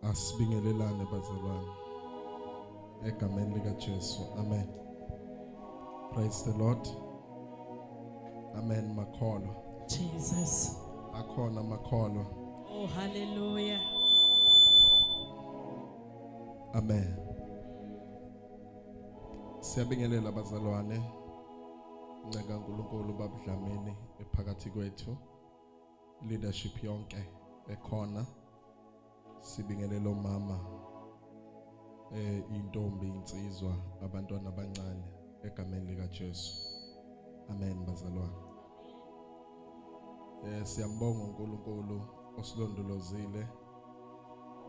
Asibingelelane bazalwane egameni lika Jesu. Amen. Praise the Lord. Amen. Makholo. Jesus. Akhona makholo. Oh, hallelujah. Amen. Siyabingelela bazalwane. Nceka uNkulunkulu babudlamini ephakathi kwethu. Leadership yonke ekhona. Sibingelela umama intombi insizwa abantwana abancane egameni lika Jesu. Amen bazalwane. Siyambonga uNkulunkulu osilondolozile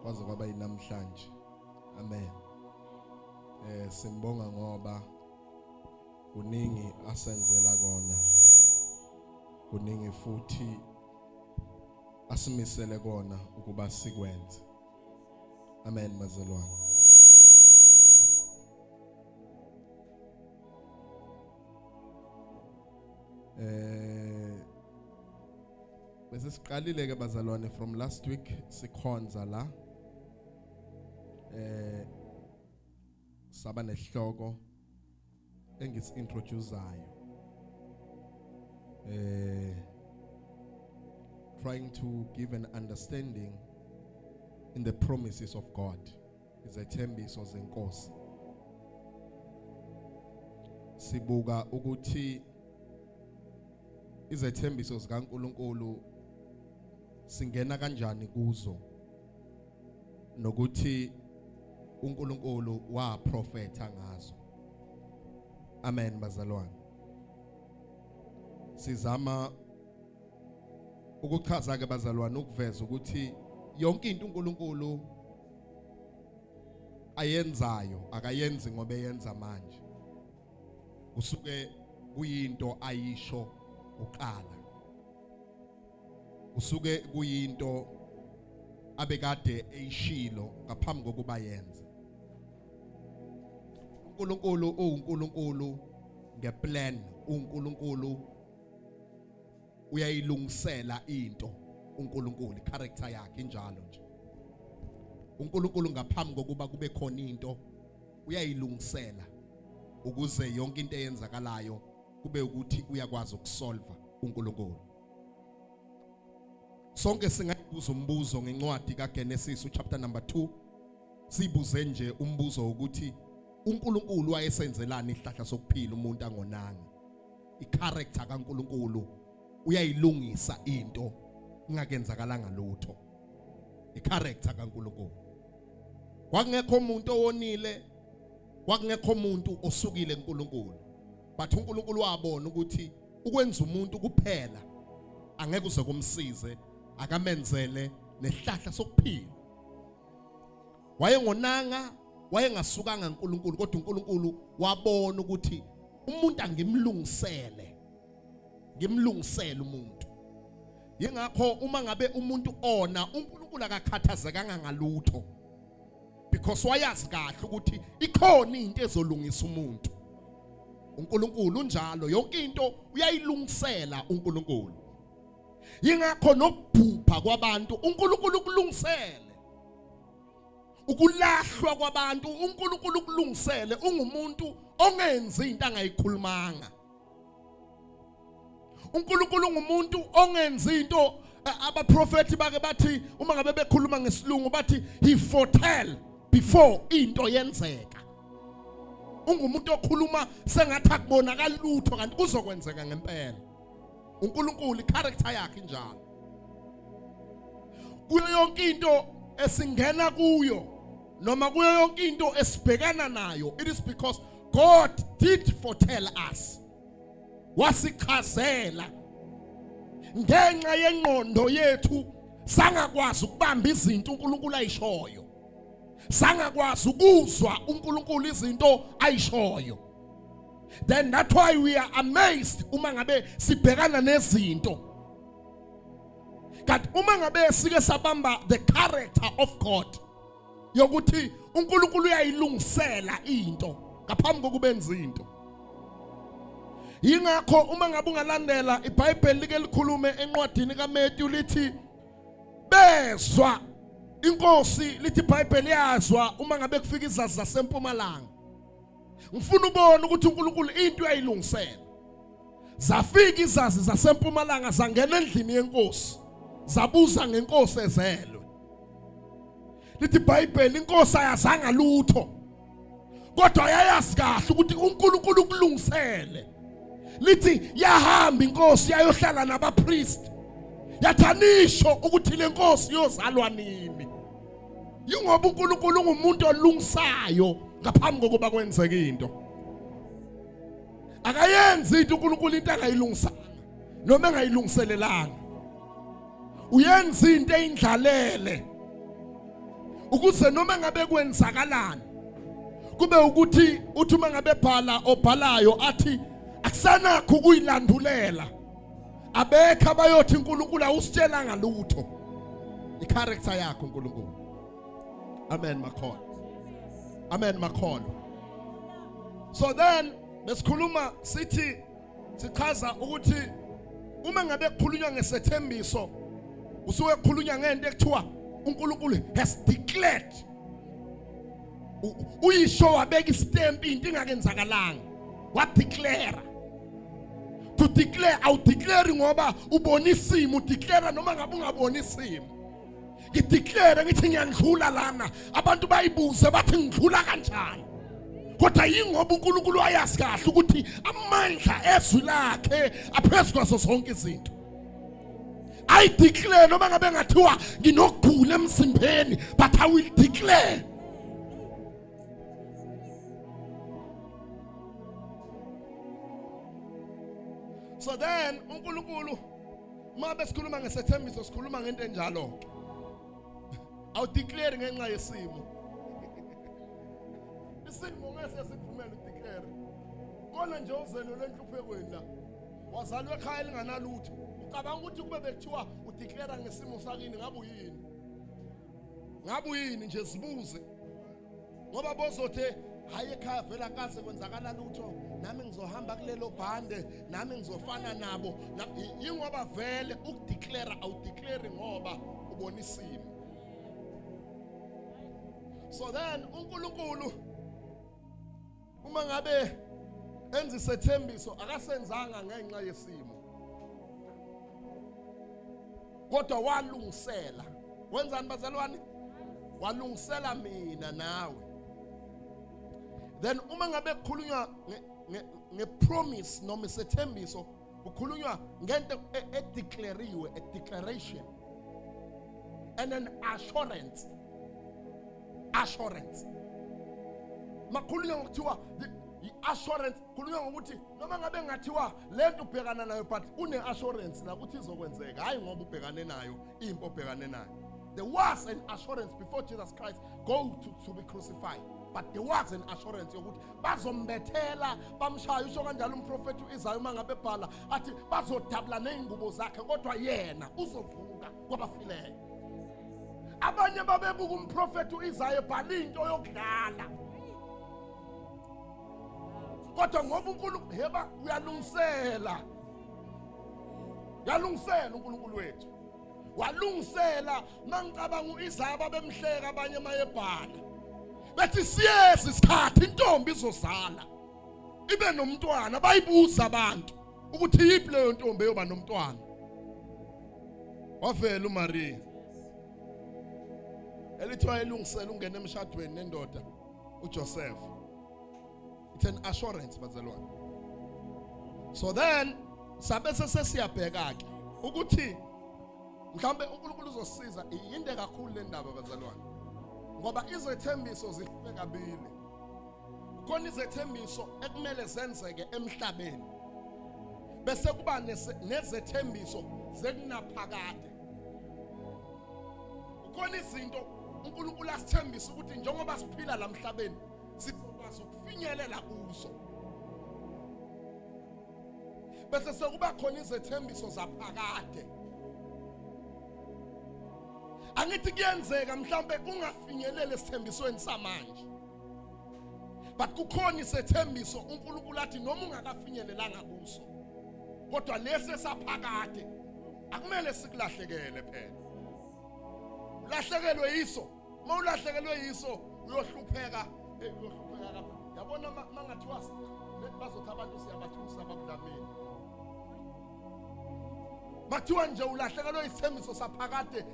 kwaze kwaba yinamhlanje. Amen. Simbonga ngoba kuningi asenzela kona. Kuningi futhi asimisele kona ukuba sikwenze. Amen bazalwane. Bese siqalile ke bazalwane from last week sikhonza la. Saba nehloko engisi-introduceayo. Trying to give an understanding in the promises of God. Izethembiso zenkosi. Sibuka ukuthi izethembiso zikaNkulunkulu singena kanjani kuzo nokuthi uNkulunkulu wa prophetha ngazo. Amen bazalwane. Sizama ukuchaza ke bazalwane ukuveza ukuthi yonke into uNkulunkulu ayenzayo akayenzi ngoba eyenza manje. Usuke kuyinto ayisho uqala. Usuke kuyinto abekade eyishilo ngaphambi kokuba yenze. uNkulunkulu uNkulunkulu ngeplan, uNkulunkulu uyayilungisela into. uNkulunkulu character yakhe injalo nje. uNkulunkulu ngaphambi kokuba kube khona into uyayilungisela ukuze yonke into eyenzakalayo kube ukuthi uyakwazi ukusolve uNkulunkulu. Sonke singayibuza umbuzo ngencwadi kaGenesis chapter number 2. Sibuze nje umbuzo ukuthi uNkulunkulu wayesenzelani isihlahla sokuphila umuntu angonanga. Icharacter kaNkulunkulu uyayilungisa into ingakenzakalanga lutho. Icharacter kaNkulunkulu. Kwakungekho umuntu owonile, kwakungekho umuntu osukile kuNkulunkulu. But uNkulunkulu wabona ukuthi ukwenza umuntu kuphela angeke uze kumsize akamenzele nesihlahla sokuphila. Wayengonanga, wayengasukanga kuNkulunkulu kodwa uNkulunkulu wabona ukuthi umuntu angimlungisele. Ngimlungisele umuntu. Yingakho uma ngabe umuntu ona uNkulunkulu akakhathazekanga ngalutho. Because wayazi kahle ukuthi ikhona into ezolungisa umuntu. uNkulunkulu njalo yonke into uyayilungisela uNkulunkulu. Yingakho nokubhupha kwabantu uNkulunkulu kulungisele. Ukulahlwa kwabantu uNkulunkulu kulungisele. Ungumuntu ongenzi into angayikhulumanga. uNkulunkulu ngumuntu ongenzi into abaprofeti bake bathi uma ngabe bekhuluma ngesilungu bathi he foretell before into yenzeka. Ungumuntu okhuluma sengathi akubonakala lutho kanti kuzokwenzeka ngempela. uNkulunkulu character yakhe njalo. Kuyo yonke into esingena kuyo noma kuyo yonke into esibhekana nayo, it is because God did foretell us. Wasichazela ngenxa yengqondo yethu sangakwazi ukubamba izinto uNkulunkulu ayishoyo. Sangakwazi ukuzwa uNkulunkulu izinto ayishoyo. Then that's why we are amazed uma ngabe sibhekana nezinto. Kanti uma ngabe sike sabamba the character of God yokuthi uNkulunkulu uyayilungisela into ngaphambi kokubenza into. Yingakho uma ngabe ungalandela iBhayibheli like likhulume encwadini kaMathewu lithi bezwa inkosi lithi iBhayibheli yazwa uma ngabe kufika izazi zasempumalanga. Ngifuna ubone ukuthi uNkulunkulu into uyayilungisela. Zafika izazi zasempumalanga zangena endlini yenkosi. Zabuza ngenkosi ezelwe. Lithi iBhayibheli inkosi ayazanga lutho. Kodwa yayazi kahle ukuthi uNkulunkulu ukulungisele. Lithi yahamba inkosi yayohlala nabapriest. Yathanisho ukuthi le nkosi yozalwa nini. Yingoba uNkulunkulu ungumuntu olungisayo ngaphambi kokuba kwenzeke into. Akayenzi into uNkulunkulu into angayilungisanga noma engayilungiselelanga. Uyenza into eyindlalele. Ukuze noma ngabe kwenzakalani kube ukuthi uthi uma ngabe bhala obhalayo athi akusanakho ukuyilandulela. Abekho abayothi uNkulunkulu awusitshela ngalutho. I-character yakho uNkulunkulu. Amen makhona. Amen makhona. So then besikhuluma sithi sichaza ukuthi uma ngabe kukhulunywa ngesethembiso usuke kukhulunywa ngento ekuthiwa uNkulunkulu has declared. Uyisho wabeka istamp into ingakenzakalanga. What declare? To declare, awu declare ngoba ubona isimo, declare noma ngabe ungabona isimo. Ngideclare ngithi ngiyandlula lana, abantu bayibuze bathi ngidlula kanjani. Kodwa yingoba uNkulunkulu wayazi kahle ukuthi amandla ezwi lakhe aphezulu kwazo zonke izinto. I declare noma ngabe ngathiwa nginokugula emzimbeni, but I will declare. So then uNkulunkulu mabe sikhuluma ngesethembiso sikhuluma ngento enjalo ke. Awu declare ngenxa yesimo. Isimo ngeke sivumele udeclare. Kona nje uzelo lenhluphekweni la. Wazalwa ekhaya linganalutho. Ucabanga ukuthi kube bekuthiwa udeclare ngesimo sakini ngabe uyini? Ngabe uyini nje sibuze. Ngoba bozothe hayi ekhaya vela kaze kwenzakala lutho nami ngizohamba kulelo bhande nami ngizofana nabo yingoba vele ukudeclare awudeclare ngoba ubona isimo. So then uNkulunkulu uma ngabe enza isethembiso akasenzanga ngenxa yesimo kodwa walungisela. Wenzani bazalwane? Walungisela mina nawe. Then uma ngabe kukhulunywa ngepromise noma isethembiso kukhulunywa ngento edeclareiwe, a declaration and an assurance. Assurance. Makhulunywa ngokuthiwa i-assurance khulunywa ngokuthi noma ngabe ngathiwa lento ubhekana nayo but une assurance la ukuthi izokwenzeka hayi ngoba ubhekane nayo impo obhekane nayo. There was an assurance before Jesus Christ go to be crucified. But there was an assurance yokuthi bazombethela bamshaya. Usho kanjalo umprofeti uIsaya uma ngabe ebhala athi bazodabula nezingubo zakhe kodwa yena uzovuka kwabafileyo. Abanye babebuka umprofeti uIsaya ebhala into yokudlala. Kodwa ngoba uNkulunkulu heba uyalungisela. Yalungisela uNkulunkulu wethu. Walungisela mangicabanga uIsaya babemhleka abanye mayebhala. Bethi siyezi isikhathi intombi izozala ibe nomntwana bayibuza abantu ukuthi yiphi leyo ntombi eyoba nomntwana. Wavela uMaria elithi wayelungisela ungena emshadweni nendoda uJoseph. It's an assurance bazalwane. So then sabe sesiyabheka ke ukuthi mhlambe uNkulunkulu uzosiza yinde kakhulu le ndaba bazalwane. Ngoba izethembiso zihluke kabili. Khona izethembiso ekumele zenzeke emhlabeni. Bese kuba nezethembiso zekunaphakade. Khona izinto uNkulunkulu asithembisa ukuthi njengoba siphila la emhlabeni sikwazi ukufinyelela kuzo. Bese sekuba khona izethembiso zaphakade. Angithi kuyenzeka mhlambe ungafinyelele esithembisweni samanje. But kukhona isethembiso uNkulunkulu athi noma ungakafinyelelanga kuso. Kodwa lesi esaphakade akumele sikulahlekele phela. ulahlekelwe yiso mawulahlekelwe yiso uyohlupheka uyohlupheka lapha yabona mangathiwa bazothi abantu siyabathusa abakudlamini bathiwa nje ulahlekelwe isithembiso saphakade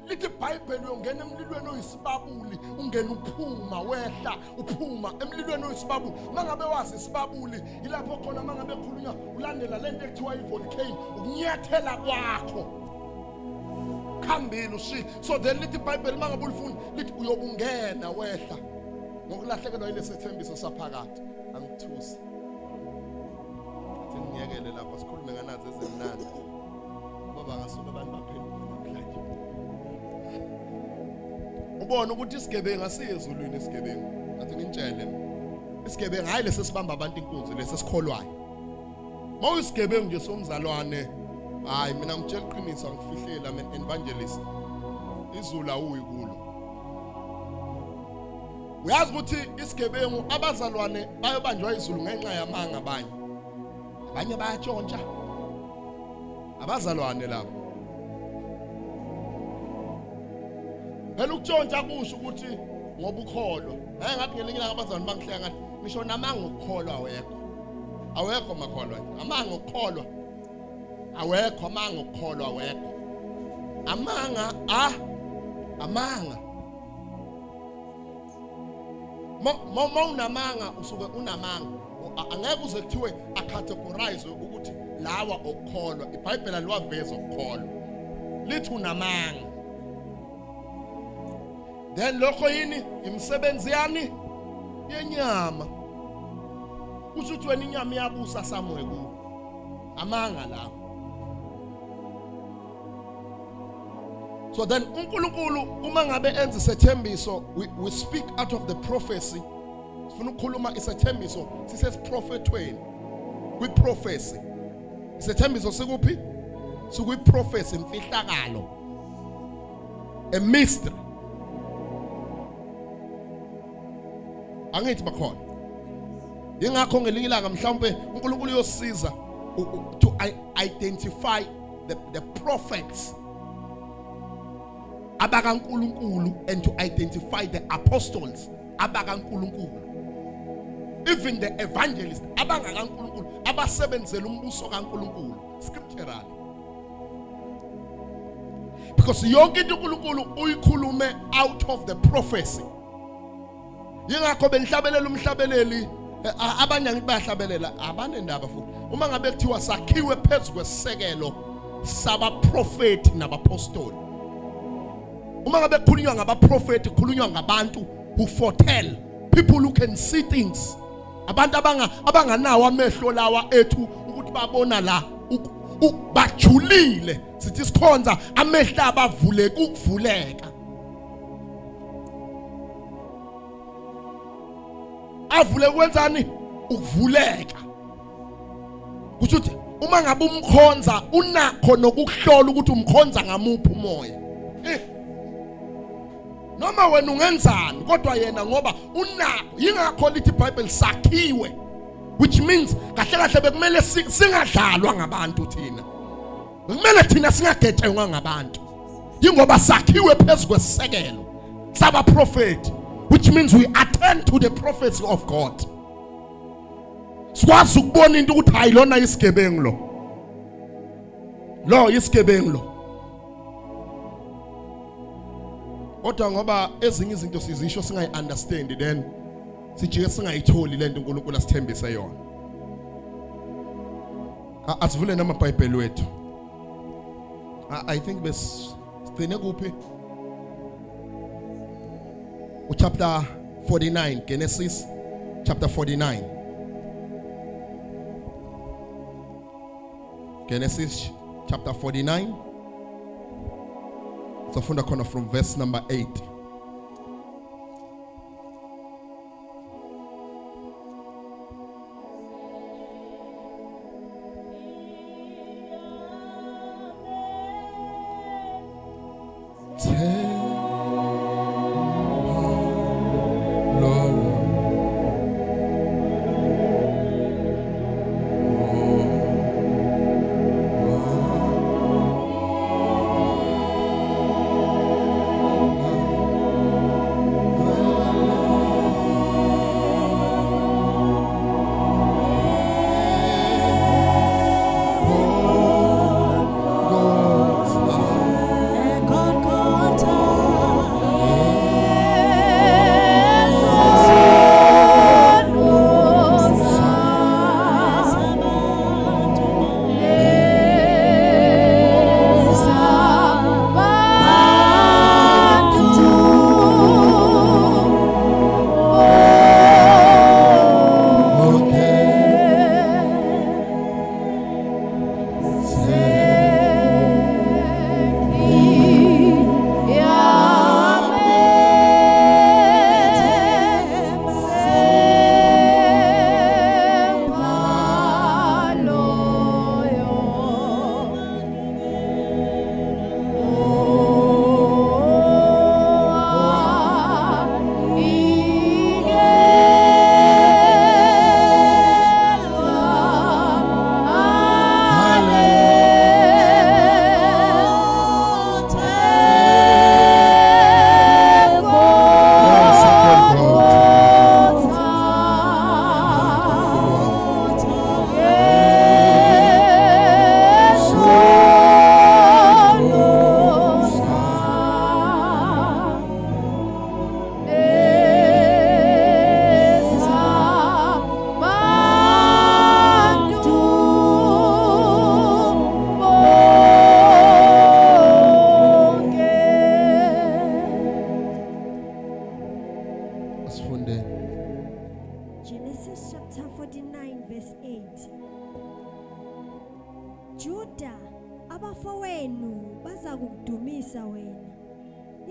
lithi iBhayibheli uyongena emlilweni oyisibabuli ungena uphuma wehla uphuma emlilweni oyisibabuli mangabe wazi isibabuli ilapho khona mangabe khulunywa ulandela lento ekuthiwa ivolcano ukunyathela kwakho khambile ushi so then lithi iBhayibheli mangabe ulifuna lithi uyobungena wehla ngokulahlekelwa ile sethembiso saphakade angithusi athi ngiyekele lapha sikhulume nganazi ezemnandi baba ngasuka abantu baphenduka namhlanje ubona ukuthi isigebengu asiye ezulwini isigebengu athi ngintshele isigebengu hayi lesesibamba abantu inkunzi lesesikholwayo mawuyisigebengu nje somzalwane hayi mina ngitshela iqiniso ngifihlela man evangelist izulu awuyi kulo uyazi ukuthi isigebengu abazalwane bayobanjwa izulu ngenxa yamanga abanye bayatshontsha abazalwane lapho phela ukutshontsha kusho ukuthi ngoba ukholwa hayi ngathi ngelinye ilanga abazalwane bangihlenga ngathi ngisho namanga ukukholwa awekho makholwa amanga ukukholwa awekho amanga ukukholwa awekho amanga unamanga usuke unamanga angeke uze kuthiwe acategorize ukuthi lawa okukholwa iBhayibheli aliwaveza ukukholwa lithi unamanga then lokho yini imisebenzi yani yenyama kusho ukuthi wena inyama iyabusa somewhere ku amanga lawo so then uNkulunkulu uma ngabe enza isethembiso we speak out of the prophecy sifuna ukukhuluma isethembiso sisesiprofethweni kwiprofesi isethembiso sikuphi sikwiprofesi imfihlakalo a mystery angithi bakhona ingakho ngelinye ilanga mhlawumbe uNkulunkulu uyosiza to identify the prophets abakaNkulunkulu and to identify the apostles abakaNkulunkulu even the evangelists abangakaNkulunkulu abasebenzela umbuso kaNkulunkulu scripturally because yonke into uNkulunkulu uyikhulume out of the prophecy yingakho benhlabelela umhlabeleli abanye ngithi bayahlabelela abanendaba futhi uma ngabe kuthiwa sakhiwe phezulu kwesisekelo sabaprofeti nabapostoli uma ngabe kukhulunywa ngabaprofeti kukhulunywa ngabantu who foretell people who can see things abantu abanganawo amehlo lawa ethu ukuthi babona la bajulile sithi sikhonza amehlo abavuleka ukuvuleka avule kwenzani ukuvuleka kusho ukuthi uma ngabe umkhonza unakho nokuhlola ukuthi umkhonza ngamuphi umoya noma wena ungenzani kodwa yena ngoba unakho yingakho lithi iBhayibheli sakhiwe which means kahle kahle bekumele singadlalwa ngabantu thina kumele thina singagethengwa ngabantu yingoba sakhiwe phezulu kwesisekelo sabaprofeti which means we attend to the prophecy of God sikwazi ukubona into ukuthi hayi lona isigebengu lo isigebengu lo kodwa ngoba ezinye izinto sizisho singayi-understand then sijike singayitholi lento uNkulunkulu asithembise yona asivule namaBhayibheli wethu I think sigcine kuphi chapter 49 Genesis chapter 49 Genesis chapter 49 sifunda khona from verse number 8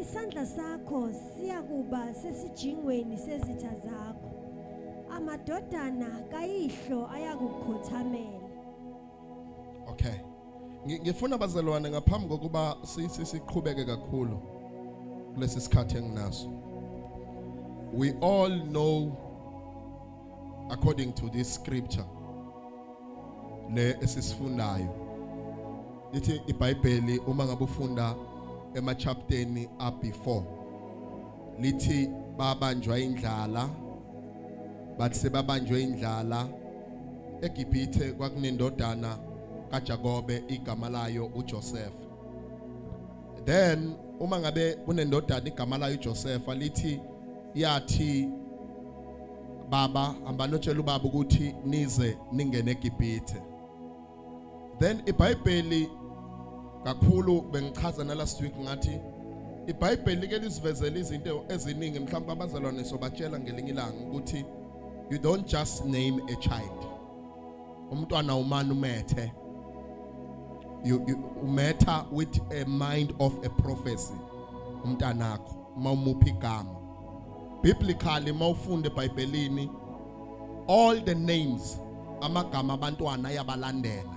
isandla sakho siyakuba sesijingweni sezitha zakho, amadodana kayihlo ayakukhothamela. Okay. Ngifuna abazalwane ngaphambi kokuba siqhubeke kakhulu kulesi sikhathi enginaso. We all know, according to this scripture le esisifundayo, lithi iBhayibheli uma ngabe ufunda emachapteni before lithi babanjwa indlala, bathi sebabanjwe indlala eGibhithe kwakunendodana kaJakobe igama layo uJoseph. Then uma ngabe kunendodana igama layo uJoseph lithi yathi baba ambanotshela ubaba ukuthi nize ningene eGibhithe. Then iBhayibheli kakhulu bengichaza na last week ngathi iBhayibheli ke lisivezela izinto eziningi, mhlawumbe abazalwane sobatshela ngelinye ilanga ukuthi you don't just name a child. Umntwana umani umethe. You matter with a mind of a prophecy. Umntanakho mawumuphi igama. Biblically mawufunde eBhayibhelini all the names amagama abantwana ayabalandela.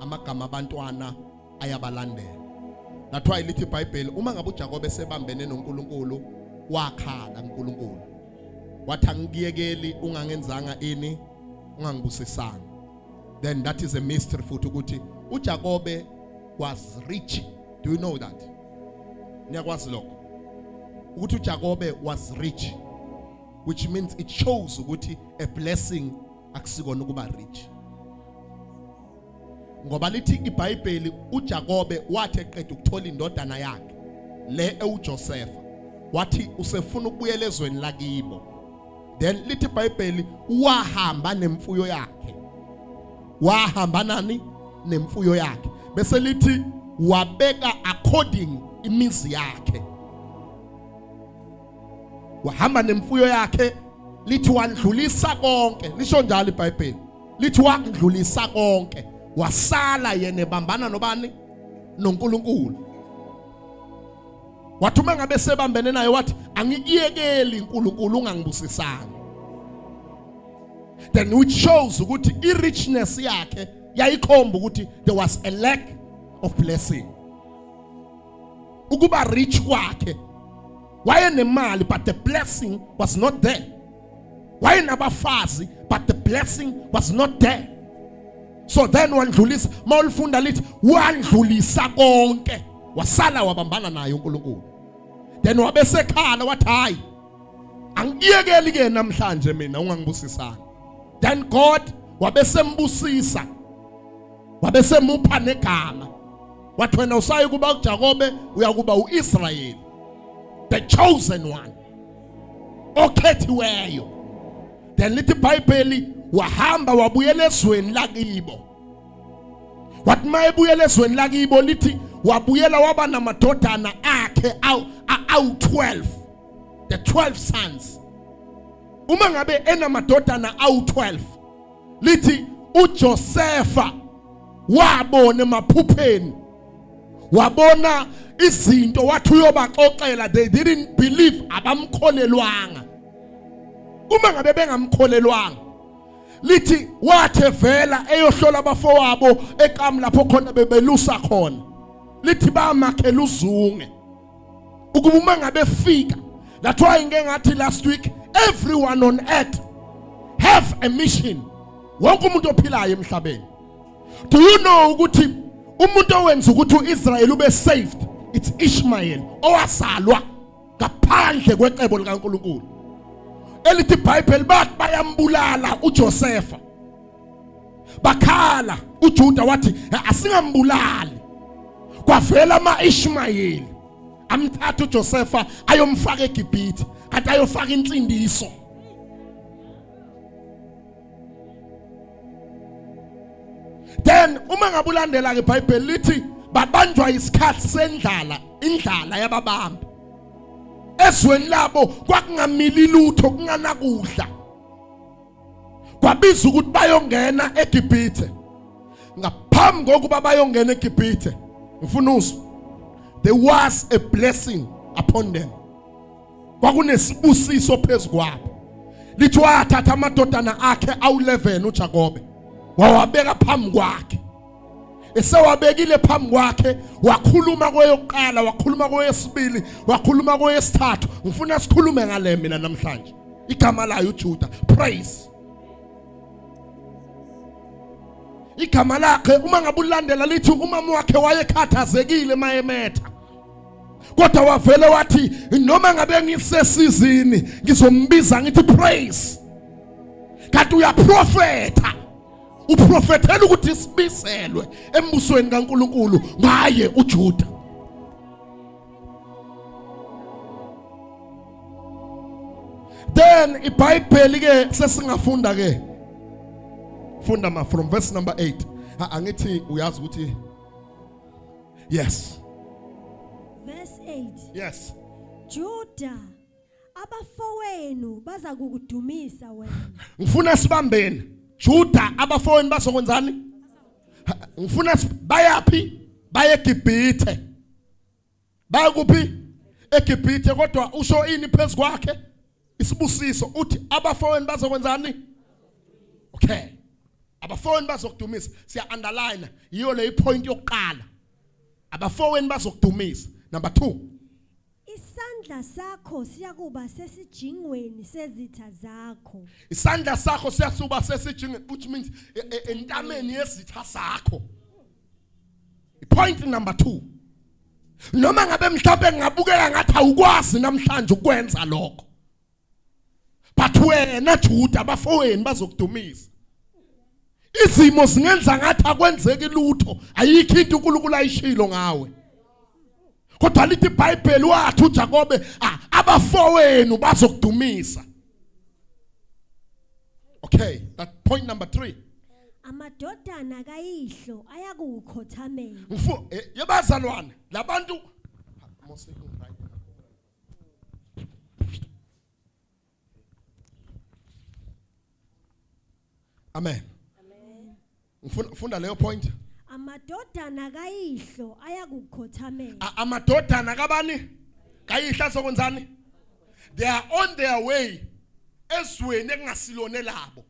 Amagama abantwana ayabalandela. That's why lithi iBhayibheli uma ngabe uJakobe sebambene noNkulunkulu wakhala kuNkulunkulu. Wathi angiyekeli ungangenzanga ini ungangibusisanga. Then that is a mystery futhi ukuthi uJakobe was rich. Do you know that? Niyakwazi lokho. Ukuthi uJakobe was rich, which means it shows ukuthi a blessing akusikona ukuba rich. Ngoba lithi iBhayibheli uJakobe wathi eqeda ukuthola indodana yakhe le uJoseph wathi usefuna ukubuyela ezweni lakibo. Then lithi iBhayibheli wahamba nemfuyo yakhe. Wahamba nani nemfuyo yakhe. Bese lithi wabeka according imizi yakhe. Wahamba nemfuyo yakhe, lithi wandlulisa konke. Lisho njalo iBhayibheli. Lithi wandlulisa konke. Wasala yena ebambana nobani? noNkulunkulu. Wathi uma ngabe sebambene naye wathi angikiyekeli uNkulunkulu ungangibusisanga. Then which shows ukuthi i-richness yakhe yayikhomba ukuthi there was a lack of blessing. Ukuba rich kwakhe wayenemali but the blessing was not there. Wayenabafazi but the blessing was not there. So then wandlulisa mawulifunda lithi wandlulisa konke wasala wabambana naye uNkulunkulu. Then wabesekhala wathi hayi angiyekeli ke namhlanje mina ungangibusisana. Then God wabesembusisa, wabesemupha negama. Wathi wena usayi kuba uJakobe uyakuba uIsrayeli, the chosen one, okhethiweyo. Then lithi iBhayibheli wahamba wabuyela ezweni lakibo. Wathi mayebuyela ezweni lakibo lithi wabuyela waba namadodana akhe awu-12, the 12 sons. Uma ngabe enamadodana awu-12 lithi uJosepha wabona emaphupheni, wabona izinto wathi uyobaxoxela, they didn't believe, abamkholelwanga. Uma ngabe bengamkholelwanga lithi wathi vela eyohlola abafowabo eqhamu lapho khona bebelusa khona, lithi bamakhela uzunge ukuba uma ngabe fika. That's why ngeke ngathi last week everyone on earth have a mission. Wonke umuntu ophilayo emhlabeni. Do you know ukuthi umuntu owenza ukuthi uIsrael ube saved, it's Ishmael owasalwa ngaphandle kwecebo likaNkulunkulu. Elithi iBhayibheli bathi bayambulala uJosepha. Bakhala uJuda wathi asingambulali. Kwavela ama-Ishmayeli amthatha uJosepha ayomfaka eGibhithe, kanti ayofaka insindiso. Then uma ngabulandela ke iBhayibheli lithi babanjwa isikhathi sendlala, indlala yababamba. Ezweni labo kwakungamili lutho, kunganakudla. Kwabiza ukuthi bayongena eGibhithe. Ngaphambi kokuba bayongena eGibhithe, mfuna uzwe, there was a blessing upon them. Kwakunesibusiso phezu kwabo. Lithi wathatha amadodana akhe awu11 uJakobe wawabeka phambi kwakhe. Esewabekile phambi kwakhe wakhuluma koyokuqala, wakhuluma koyesibili, wakhuluma koyesithathu. Ngifuna sikhulume ngale mina namhlanje. Igama layo uJuda. Praise. Igama lakhe uma ngabe ulandela lithi umama wakhe wayekhathazekile mayemetha. Kodwa wavele wathi noma ngabe ngisesizini ngizombiza ngithi praise. Kanti uyaprofetha. Uprofethela ukuthi sibiselwe embusweni kaNkuluNkulu ngaye uJuda. Then iBhayibheli ke sesingafunda ke. Funda ma from verse number 8. Angithi uyazi ukuthi yes. Verse 8. Yes. Juda, abafowenu baza kukudumisa wena. Ngifuna sibambeni. Juda abafowenu bazokwenzani? Ngifuna bayapi? Baye eGibhithe. Baya kuphi? eGibhithe kodwa usho ini phezu kwakhe? Isibusiso uthi abafowenu bazokwenzani? Okay. Abafowenu bazokudumisa. Siya underline yiyo le point yokuqala. Abafowenu bazokudumisa. Number 2. Isandla sakho siyakuba sesijingweni sezitha zakho. Isandla sakho siyasuba sesijingweni, which means entameni yezitha zakho. Point number 2. Noma ngabe mhlawumbe ngabukeka ngathi awukwazi namhlanje ukwenza lokho. But wena Juda abafowenu bazokudumisa. Izimo zingenza ngathi akwenzeki lutho, ayikho into uNkulunkulu ayishilo ngawe. Kodwa lithi iBhayibheli wathi uJakobe abafowenu bazokudumisa. Okay, that point number 3. Amadodana kayihlo ayakukhothamela. Yebazalwane, labantu Amen. Ngifunda leyo point. Amadodana kayihlo ayakukhothamela. Amadodana kabani? Kayihla sokwenzani? They are on their way esweni engasilone labo.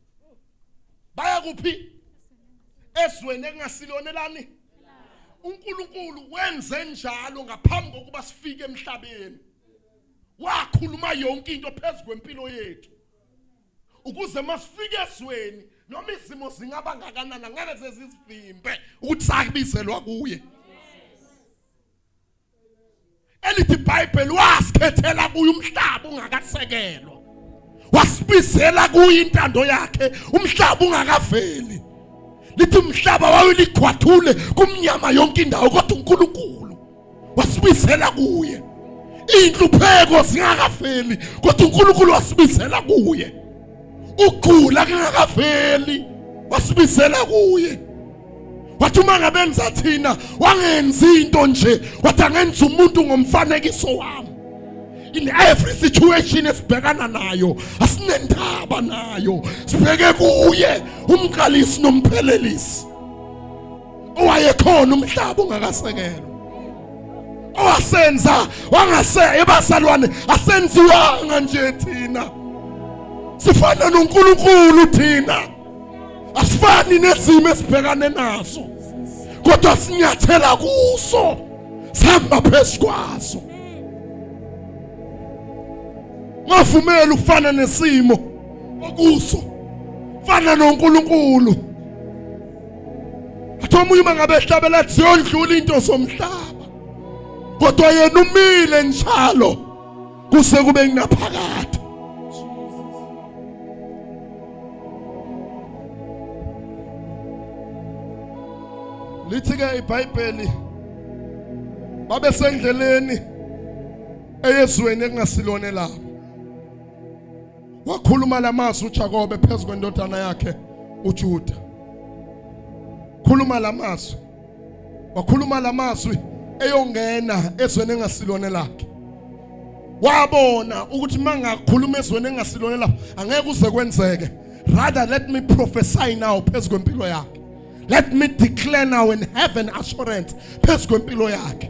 Baya kuphi? Esweni engasilonelani? uNkulunkulu wenze njalo ngaphambi kokuba sifike emhlabeni. Wakhuluma yonke into phezu kwempilo yethu. Ukuze masifike esweni noma izimo zingaba ngakanana ngeke sezisivimbe ukuthi sakubizelwa kuye. Elithi iBhayibheli wasikhethela kuye umhlaba ungakasekelwa. Wasibizela kuye intando yakhe umhlaba ungakaveli. Lithi umhlaba wawulikhwathule kumnyama yonke indawo kodwa uNkulunkulu wasibizela kuye. Inhlupheko zingakaveli kodwa uNkulunkulu wasibizela kuye. Ukugula kungakaveli wasibizela kuye. Wathi uma ngabe enza thina wangenzi into nje wathi angenza umuntu ngomfanekiso wami. In every situation esibhekana nayo asinendaba nayo, sibheke kuye umqalisi nomphelelisi owayekhona umhlaba ungakasekelwa. Owasenza ebazalwane asenziwanga nje thina. Sifana noNkulunkulu thina. Asifani nezimo esibhekane nazo. Kodwa sinyathela kuso. Sihamba phezu kwazo. Ngavumela ukufana nesimo okuso. Fana noNkulunkulu. Athoma uma ngabe ehlabela ziyondlula into zomhlaba. Kodwa yena umile njalo kuse kube kunaphakade. Lithi ke iBhayibheli babe sendleleni eyezweni engasilone labo. Wakhuluma lamazwi uJakobe phezu kwendodana yakhe uJuda. Khuluma lamazwi. Wakhuluma lamazwi eyongena ezweni engasilone lakhe. Wabona ukuthi mangakhuluma ezweni engasilone lapho angeke uze kwenzeke. Rather let me prophesy now phezu kwempilo yakhe. Let me declare now in heaven assurance phezu kwempilo yakhe.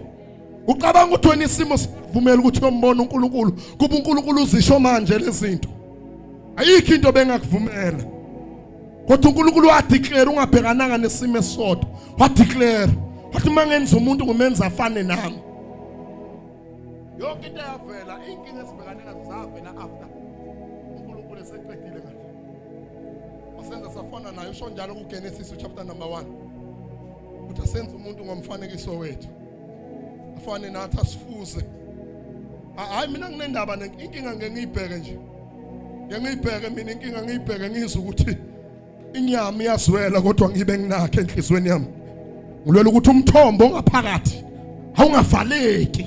Ucabanga ukuthi wena isimo sivumela ukuthi uyombona uNkulunkulu kuba uNkulunkulu uzisho manje lezinto. Ayikho into bengakuvumela. Kodwa uNkulunkulu wadeclare ungabhekananga nesimo esodwa. Wadeclare wathi mangenza umuntu ngumenza afane nami. Yonke into yavela, inkinga esibhekane nazo zavela after uNkulunkulu eseqedile ngathi. Wasenza safana naye usho njalo kuGenesis chapter number 1. Uthi asenze umuntu ngomfanekiso wethu. Afane nathi asifuze. Hayi mina nginendaba inkinga ngengiyibheke nje. Ngiyibheke mina inkinga ngiyibheke ngizwe ukuthi inyama iyazwela kodwa ngibe nginakhe enhlizweni yami. Ngilwela ukuthi umthombo ongaphakathi awungavaleki.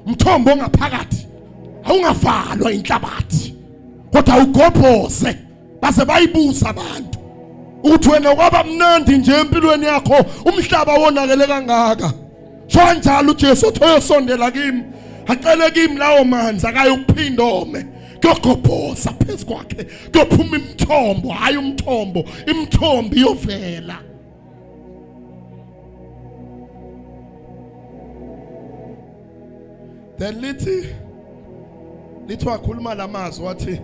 Umthombo ongaphakathi awungavalwa inhlabathi. Kodwa awugobhoze base bayibuza abantu ukuthi wena kwaba mnandi nje empilweni yakho umhlaba wonakele kangaka. Sho njalo uJesu uthi uyosondela kimi acele kimi lawo manzi akayokuphinda ome. Kuyogobhoza phezu kwakhe kuyophuma imithombo, hayi umthombo, imithombo iyovela. Then lithi wakhuluma lamazwi wathi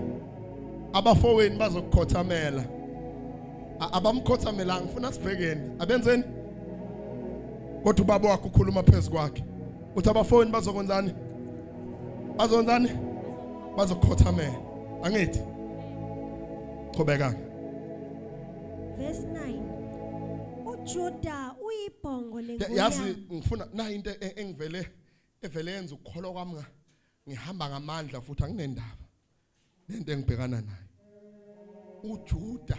abafowenu bazokukhothamela. Abamkhothamela ngifuna sibhekeni abenzeni kodwa ubaba wakhe ukhuluma phezu kwakhe uthi abafowenu bazokwenzani bazonzani bazokukhothamela angithi qhubeka. Verse 9. uJuda uyibhongo yazi lengonyama. ngifuna na into evele yenza ukukholwa kwami ngihamba ngamandla futhi anginendaba nento engibhekana nayo. uJuda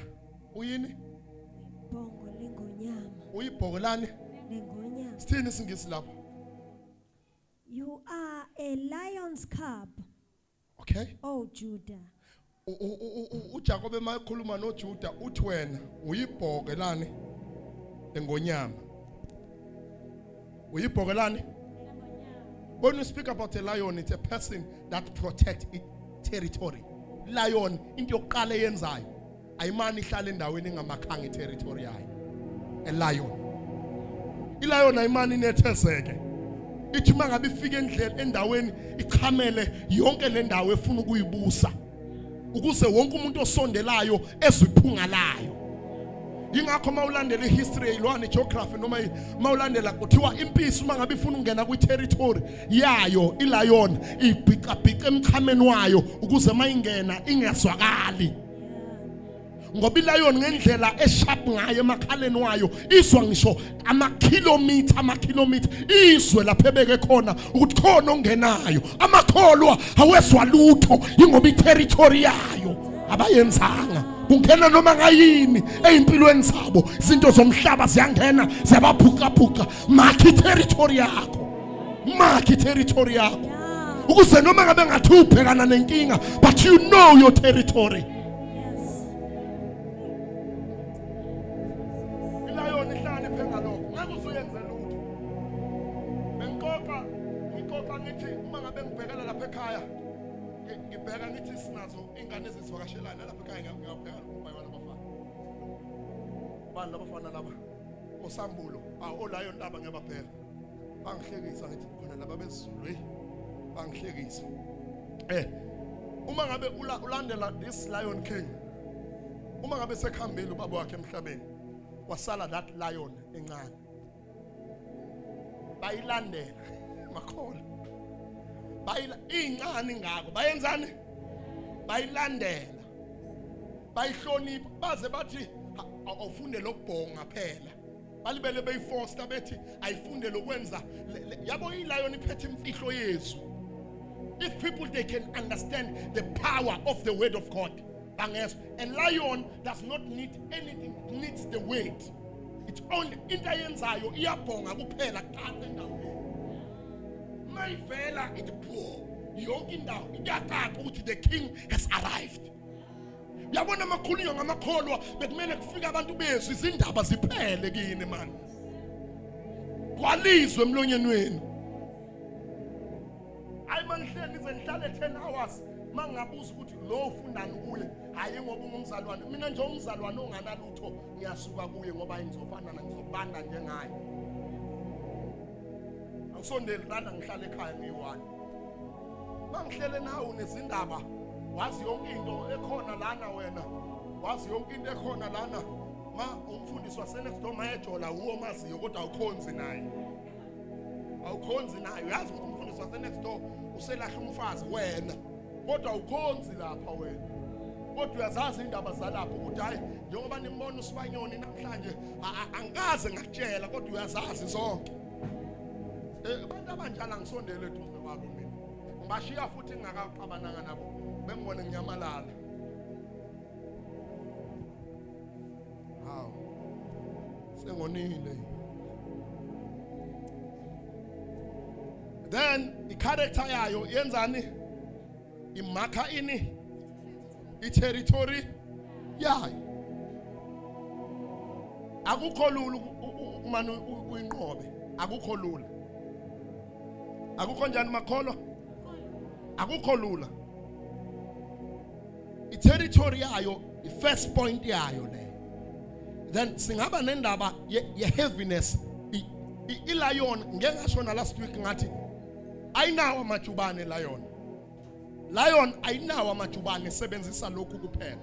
uyini Ibhongo lengonyama. uyibhokolani Lengonyama. sithini isingisi lapho? You are a lion's cub, Okay, O Judah. uJakob emakhuluma noJuda uthi wena uyibhokelani engonyama. Uyibhokelani? When we speak about a lion, it's a person that protects its territory. Lion into yokuqala yenzayo ayimani ihlala endaweni engamakhanga territory yayo. A lion. Ilion ayimani nethezeke. Ithi mangabe ifika endaweni ichamele yonke le ndawo efuna ukuyibusa. Ukuze wonke umuntu osondelayo eziphunga layo. Ingakho mawulandela ihistory yilwane geography noma mawulandela kuthiwa impisi uma ngabe ifuna ukungena kwi-territory yayo ilion ibhicabhica emchameni wayo ukuze mayingena ingezwakali. Ngoba ilion ngendlela esharp ngayo emakhaleni wayo izwa ngisho amakhilomitha izwe lapha ebeke khona ukuthi khona ongenayo. Amakholwa awezwa lutho ingoba i-territory yayo abayenzanga. Kungena noma ngayini ezimpilweni zabo izinto zomhlaba ziyangena ziyababhuqabhuqa. Makhi territory yakho, makhi territory yakho ukuze noma ngabe ngathi ubhekana nenkinga but you know your territory. Yes. Ilion ihlale phenga lokho ngeke usuyenze lutho. Ngikoka ngithi uma ngabe ngibhekela lapha ekhaya ngibheka ngithi sinazo ingane ezisivakashelana lapha ekhaya ngiyabheka ubaba labafana. Bani labafana laba? Osambulo, olion laba ngiyababheka. Bangihlekisa ngithi khona laba bezizulu bangihlekisa. Uma ngabe ulandela this Lion King, uma ngabe sekhambile ubaba wakhe emhlabeni wasala that lion encane. Bayilandela makhola. Incane ngako bayenzani? Bayilandela. Bayihlonipha baze bathi awufunde lokubhonga phela. Balibele beyiforce bethi ayifunde lokwenza yabo ilion iphethe imfihlo yesu. If people they can understand the power of the word of God. A lion does not need anything, it needs the word. It's only into yenzayo iyabhonga kuphela qhaqa endaweni. Mayivela it poor. Yonke indawo iyacaca ukuthi the king has arrived. Yabona amakhulunywa ngamakholwa bekumele kufika abantu bezwe izindaba ziphele kini man. Kwalizwe emlonyeni wenu. Hayi manihleli nizenhlale 10 hours mangabuza ukuthi lo ufundani kuye hayi ngoba ungumzalwane mina nje umzalwane onganalutho ngiyasuka kuye ngoba ngizofana ngizobanda njengaye. angisondeli lana ngihlala ekhaya ngiyi-1 mangihlele nawe nezindaba wazi yonke into ekhona lana wena wazi yonke into ekhona lana ma umfundisi wasenext door mayejola uwo maziyo kodwa awukhonzi naye uyazi ukuthi umfundisi wasenext door uselahla umfazi wena kodwa awukhonzi lapha wena kodwa uyazazi indaba zalapho ukuthi hayi njengoba nimbona uSibanyoni namhlanje angikaze ngakutshela kodwa uyazazi zonke abantu abanjalo ngisondele eduze kwabo mina ngibashiya futhi ngingakaxabananga nabo bengibone ngiyamalala hawo sengonile then i-character yayo yenzani imakha ini i-territory yayo akukho lula umani uyinqobe akukho lula akukho njani makholwa akukho lula i-territory yayo i-first point yayo le then singaba nendaba ye-heaviness i-lion ngeke ngasho na last week ngathi ayinawo amajubane lion ayinawo amajubane sebenzisa lokhu kuphela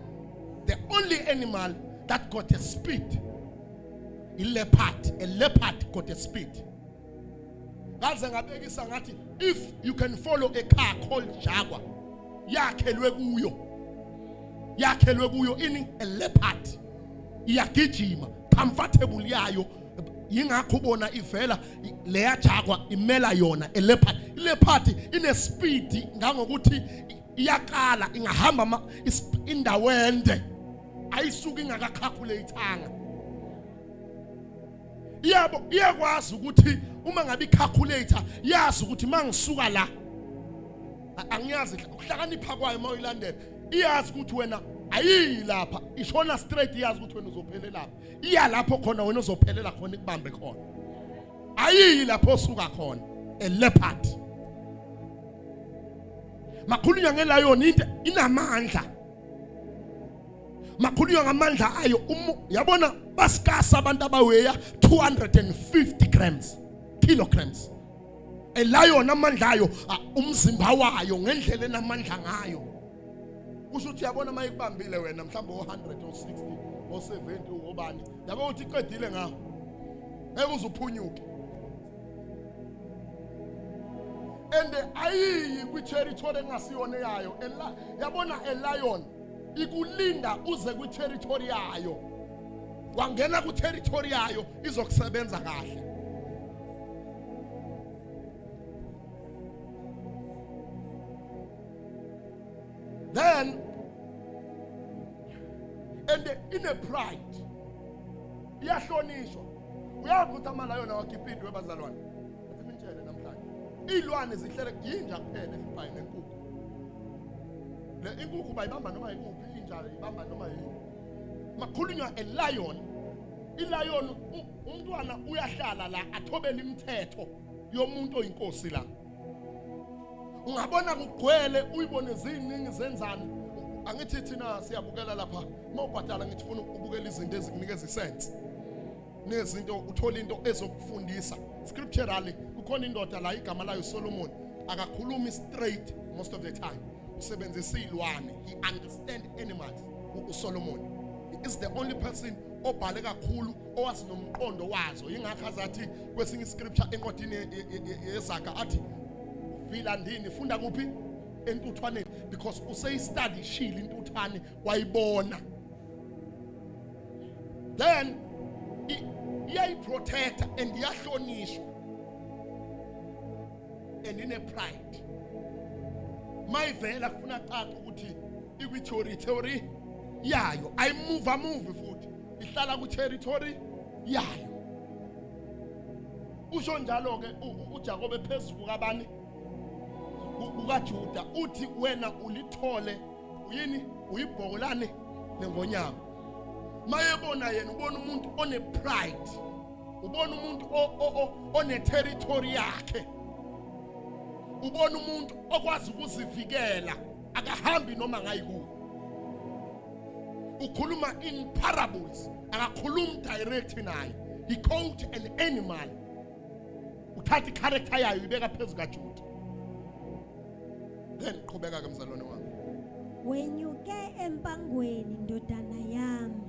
the only animal that got a speed a leopard got a speed ngaze ngabekisa ngathi if you can follow a car called Jaguar yakhelwe kuyo ini a leopard iyagijima comfortable yayo yingakho ubona ivela leya Jaguar imela yona a leopard ine speed ngangokuthi iyakala ingahamba indawo ende ayisuka ingakacalculateanga yebo iyakwazi ukuthi uma ngabe icalculator yazi ukuthi mangisuka la angiyazi ukuhlakanipha kwayo mayilandela iyazi ukuthi wena ayiyi lapha ishona straight iyazi ukuthi wena uzophelela lapha iya lapho khona wena uzophelela khona ikubambe khona ayiyi lapho osuka khona a leopard makhulunywa ngelion into inamandla makhulunywa ngamandla ayo yabona basikasa abantu abaweya 250 kilograms a lion amandla ayo umzimba wayo ngendlela enamandla ngayo kusho ukuthi yabona mayikubambile wena mhlawumbe o100 o60 o70 obani yabo uthi iqedile ngawo ngeke uzuphunyuke and ayiyi kwi-territory engasiyona yayo yabona a lion ikulinda uze kwi-territory yayo wangena ku-territory yayo izokusebenza kahle then and in a pride iyahlonishwa uyazi ukuthi amalayona wakipidi webazalwane athi ngitshele namhlanje ilwane zihlele yinja kuphela eFupayi nenkukhu le inkukhu bayibamba noma ikuphi inja ibamba noma yini makhulunywa a lion umntwana uyahlala la athobela imithetho yomuntu oyinkosi la ungabona kugcwele uyibone ziningi zenzani angithi thina siyabukela lapha mawubhadala ngithi ufuna ukubukela izinto ezikunikeza isense nezinto uthola into ezokufundisa scripturally kukhona indoda la igama layo Solomon akakhulumi straight most of the time usebenzisa ilwane he understand animals uSolomon he is the only person obhale kakhulu owazi nomqondo wazo ingakho azathi kwesinye iscripture encwadini yeZaga athi vila ndini funda kuphi entuthwaneni because useyistudy shile intuthwane wayibona then iyayiprotecta and iyahlonishwa and ine pride mayivela kufuna caca ukuthi ikwi-territory yayo ayimove futhi ihlala ku-territory yayo usho njalo ke uJakobe phezulu kabani ukaJuda uthi wena ulithole uyini uyibhokolane nengonyama mayebona yena ubona umuntu one pride ubona umuntu one territory yakhe ubona umuntu okwazi ukuzivikela akahambi noma ngayikuwo ukhuluma in parables akakhulumi direct naye he called an animal uthatha i-character yayo ibeka phezu kaJuda. Then qhubeka ke mzalwane wami. Wenyuke empangweni ndodana yami.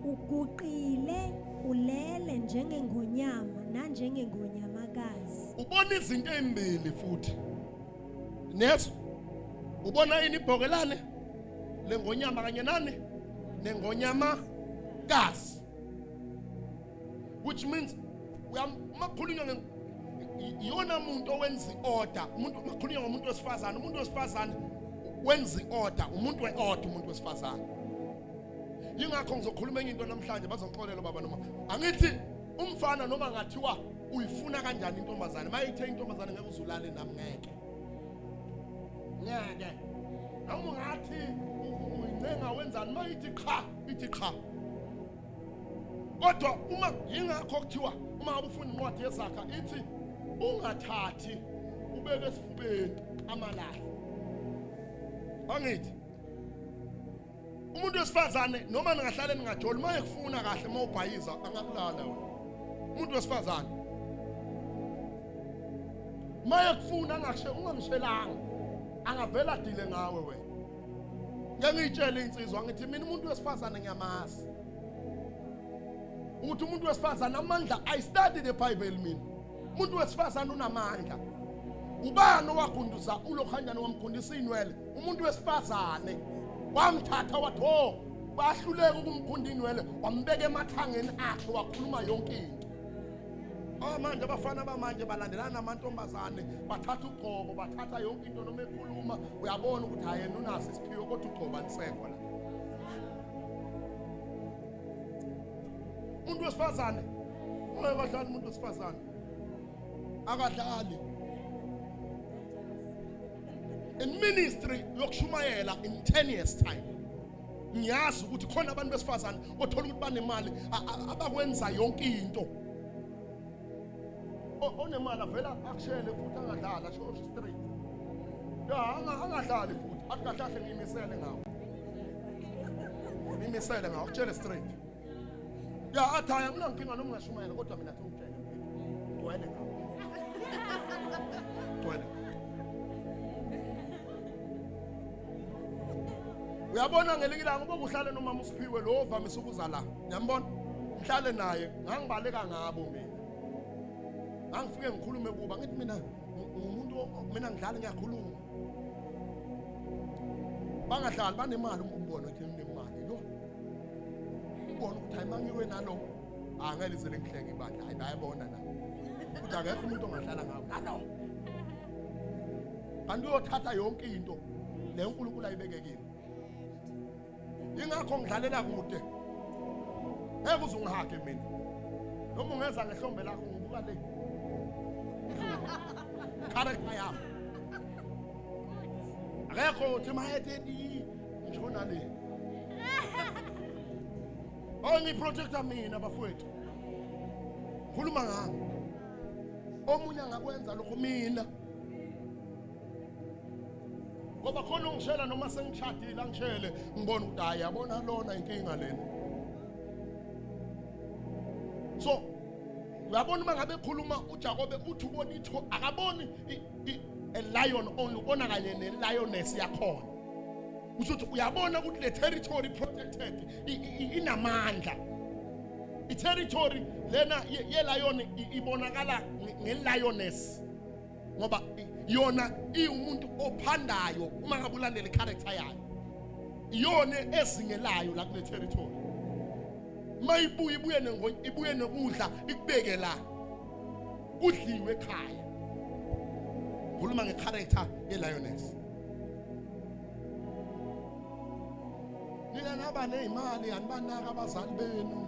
Uguqile ulele njengengonyama nanjengengonyamakazi. Ubona izinto ezimbili futhi. Neso ubona yini ibhokelane lengonyama kanye nani nengonyama kazi, which means makhulunywa yona umuntu owenza order, umuntu makhulunywa ngomuntu wesifazane, umuntu wesifazane wenza order, umuntu we-order, umuntu wesifazane. Yingakho ngizokhuluma enye into namhlanje bazongixolela baba noma angithi umfana noma ngathiwa uyifuna kanjani intombazane, mayithe intombazane ngeke uzulale nami ngeke. Ngeke. Noma ngathi uyincenga wenzani mayithi cha, ithi cha. Kodwa uma yingakho kuthiwa uma ngabe ufuna incwadi yesakha ithi ungathathi ubeke esifubeni amalahle. Angithi umuntu wesifazane noma ningahlale ningajoli maye kufuna kahle mawubhayiza angakulala wena. Umuntu wesifazane maye kufuna angashe ungangishelanga angavela dile ngawe wena. Ngeke ngitshele insizwa ngithi mina umuntu wesifazane ngiyamazi. Uthi umuntu wesifazane amandla I studied the Bible mina. Umuntu wesifazane unamandla. Ubani owagunduza ulokhanyana wamgundisa inwele? Umuntu wesifazane wamthatha wathi ho bahluleka ukumgunda inwele wambeka emathangeni akhe wakhuluma yonke into. Manje abafana bamanje balandelana namantombazane bathatha ugqoko bathatha yonke into noma ekhuluma uyabona ukuthi hayena unaso isiphiwo kodwa ugqoba nisekho la. Umuntu wesifazane ungekadlali umuntu wesifazane akadlali in ministry yokushumayela in 10 years time. Ngiyazi ukuthi khona abantu besifazane othola ukuthi banemali abakwenza yonke into. Onemali avela akushele futhi angadlala asho straight. Ya angadlali futhi athi kahle kahle ngimisele ngawo. Ngimisele ngawo akutshele straight. Ya athi hayi nginankinga noma ngashumayela kodwa mina athi ungitshele. Dwele ngawo. Dwele. Uyabona ngelikila ngoba uhlale nomama uSiphiwe lo ovamise ukuza la. Ngiyambona mhlale naye ngangibaleka ngabo mina. Angifike ngikhulume kuba ngithi mina umuntu mina ngidlala ngiyakhuluma. Bangadlali banemali umbona ukuthi unemali lo. Ubona ukuthi hayi mangiwe nalo angeke izele ngihleke ibandla hayi bayabona na. Ukuthi akekho umuntu ongadlala ngawo. Nalo. Kanti uyothatha yonke into le uNkulunkulu ayibekekile. Ingakho ngidlalela kude. Ngeke uzungihage mina. Noma ungeza ngehlombe lakho ngibuka le. Character yami. Akekho uthi mayetheni ngishona le. Ngiprotecta mina bafowethu. Khuluma ngami. Omunye angakwenza lokho mina. Ngoba khona ungishela noma sengishadile angishele ngibona ukuthi hayi yabona lona inkinga lena. So uyabona uma ngabe khuluma uJakobe uthi ubona itho akaboni a lion only ubona kanye ne lioness yakhona. Uthi uyabona ukuthi le territory protected inamandla. I territory lena ye lion ibonakala nge lioness. Ngoba yona iumuntu ophandayo uma ngabe ulandela i-character yayo. Iyona ezingelayo la kule territory. Mayibuye ibuye nokudla ikubeke la. Kudliwe ekhaya. Khuluma nge-character ye-lioness. Nina naba nezimali anibanaka abazali benu.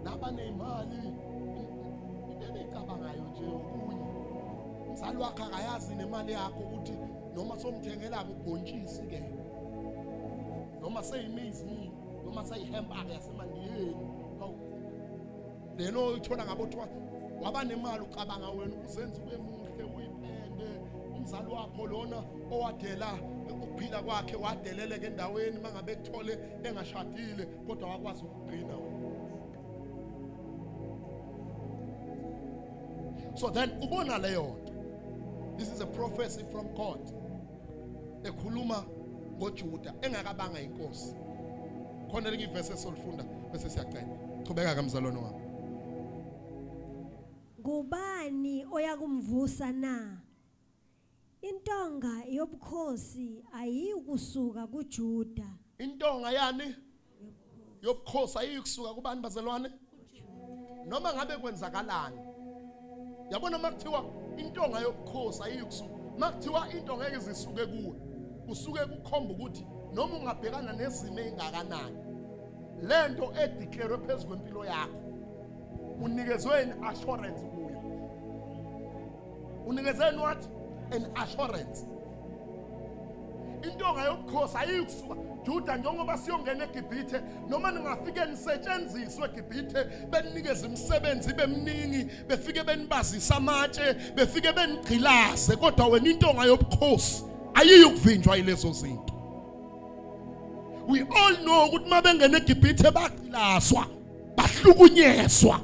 Naba nezimali. Into ecabangayo nje okunye. Umzali wakhe akayazi nemali yakho ukuthi noma somthengela ubhontshisi ke. Noma seyimizi, noma seyihempa yasemandiyeni. Leno ithola ngabothiwa waba nemali ucabanga wena uzenza ube muhle uyipende umzali wakho lona owadela ukuphila kwakhe wadeleleke endaweni mangabe ekuthole engashadile kodwa wakwazi ukugcina wena. So then ubona leyo. This is a prophecy from God. Ekhuluma ngoJuda engakabanga inkosi. Khona leki verse esolifunda bese siyaqeda. Qhubeka kamzalwane wami. Ngubani oyakumvusa na? Intonga yobukhosi ayikusuka kuJuda. Intonga yani yobukhosi ayikusuka kubani bazalwane? Noma ngabe kwenzakalani. Yabona makuthiwa intonga yobukhosi ayikusuka. Makuthiwa into ngeke zisuke kuwe. Usuke kukhomba ukuthi noma ungabhekana nezimo ezingakanani. Lento edeclare phezulu kwempilo yakho. Unikezwe an assurance kuyo. Unikezwe what? An assurance. Intonga yobukhosi ayikusuka Juda njengoba siyongena eGibhithe noma ningafike nisetshenziswe eGibhithe beninikeza imisebenzi bemningi befike benibazisa amatshe befike benigqilaze kodwa wena intonga yobukhosi ayiyukuvinjwa yilezo zinto. We all know ukuthi mabengena eGibhithe bagqilaswa bahlukunyezwa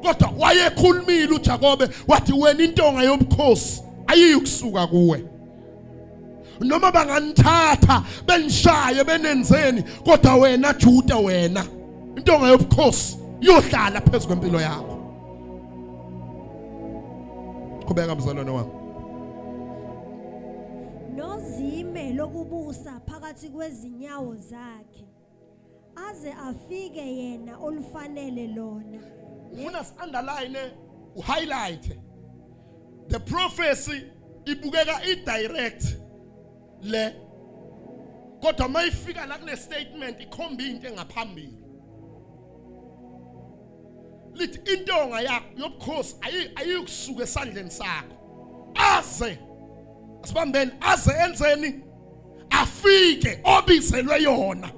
kodwa wayekhulumile uJakobe wathi wena intonga yobukhosi ayiyukusuka kuwe. Noma banganithatha benishaye benenzeni kodwa wena Juda wena intonga yobukhosi yohlala phezulu kwempilo yakho. Qhubeka mzalwane wami. Nozime lokubusa phakathi kwezinyawo zakhe aze afike yena olufanele lona. Ufuna underline highlight the prophecy ibukeka idirect le kodwa mayifika la kule statement ikhomba into engaphambili. Lithi intonga yakho yobukhosi ayikusuka esandleni sakho aze asibambeni aze enzeni afike obizelwe yona.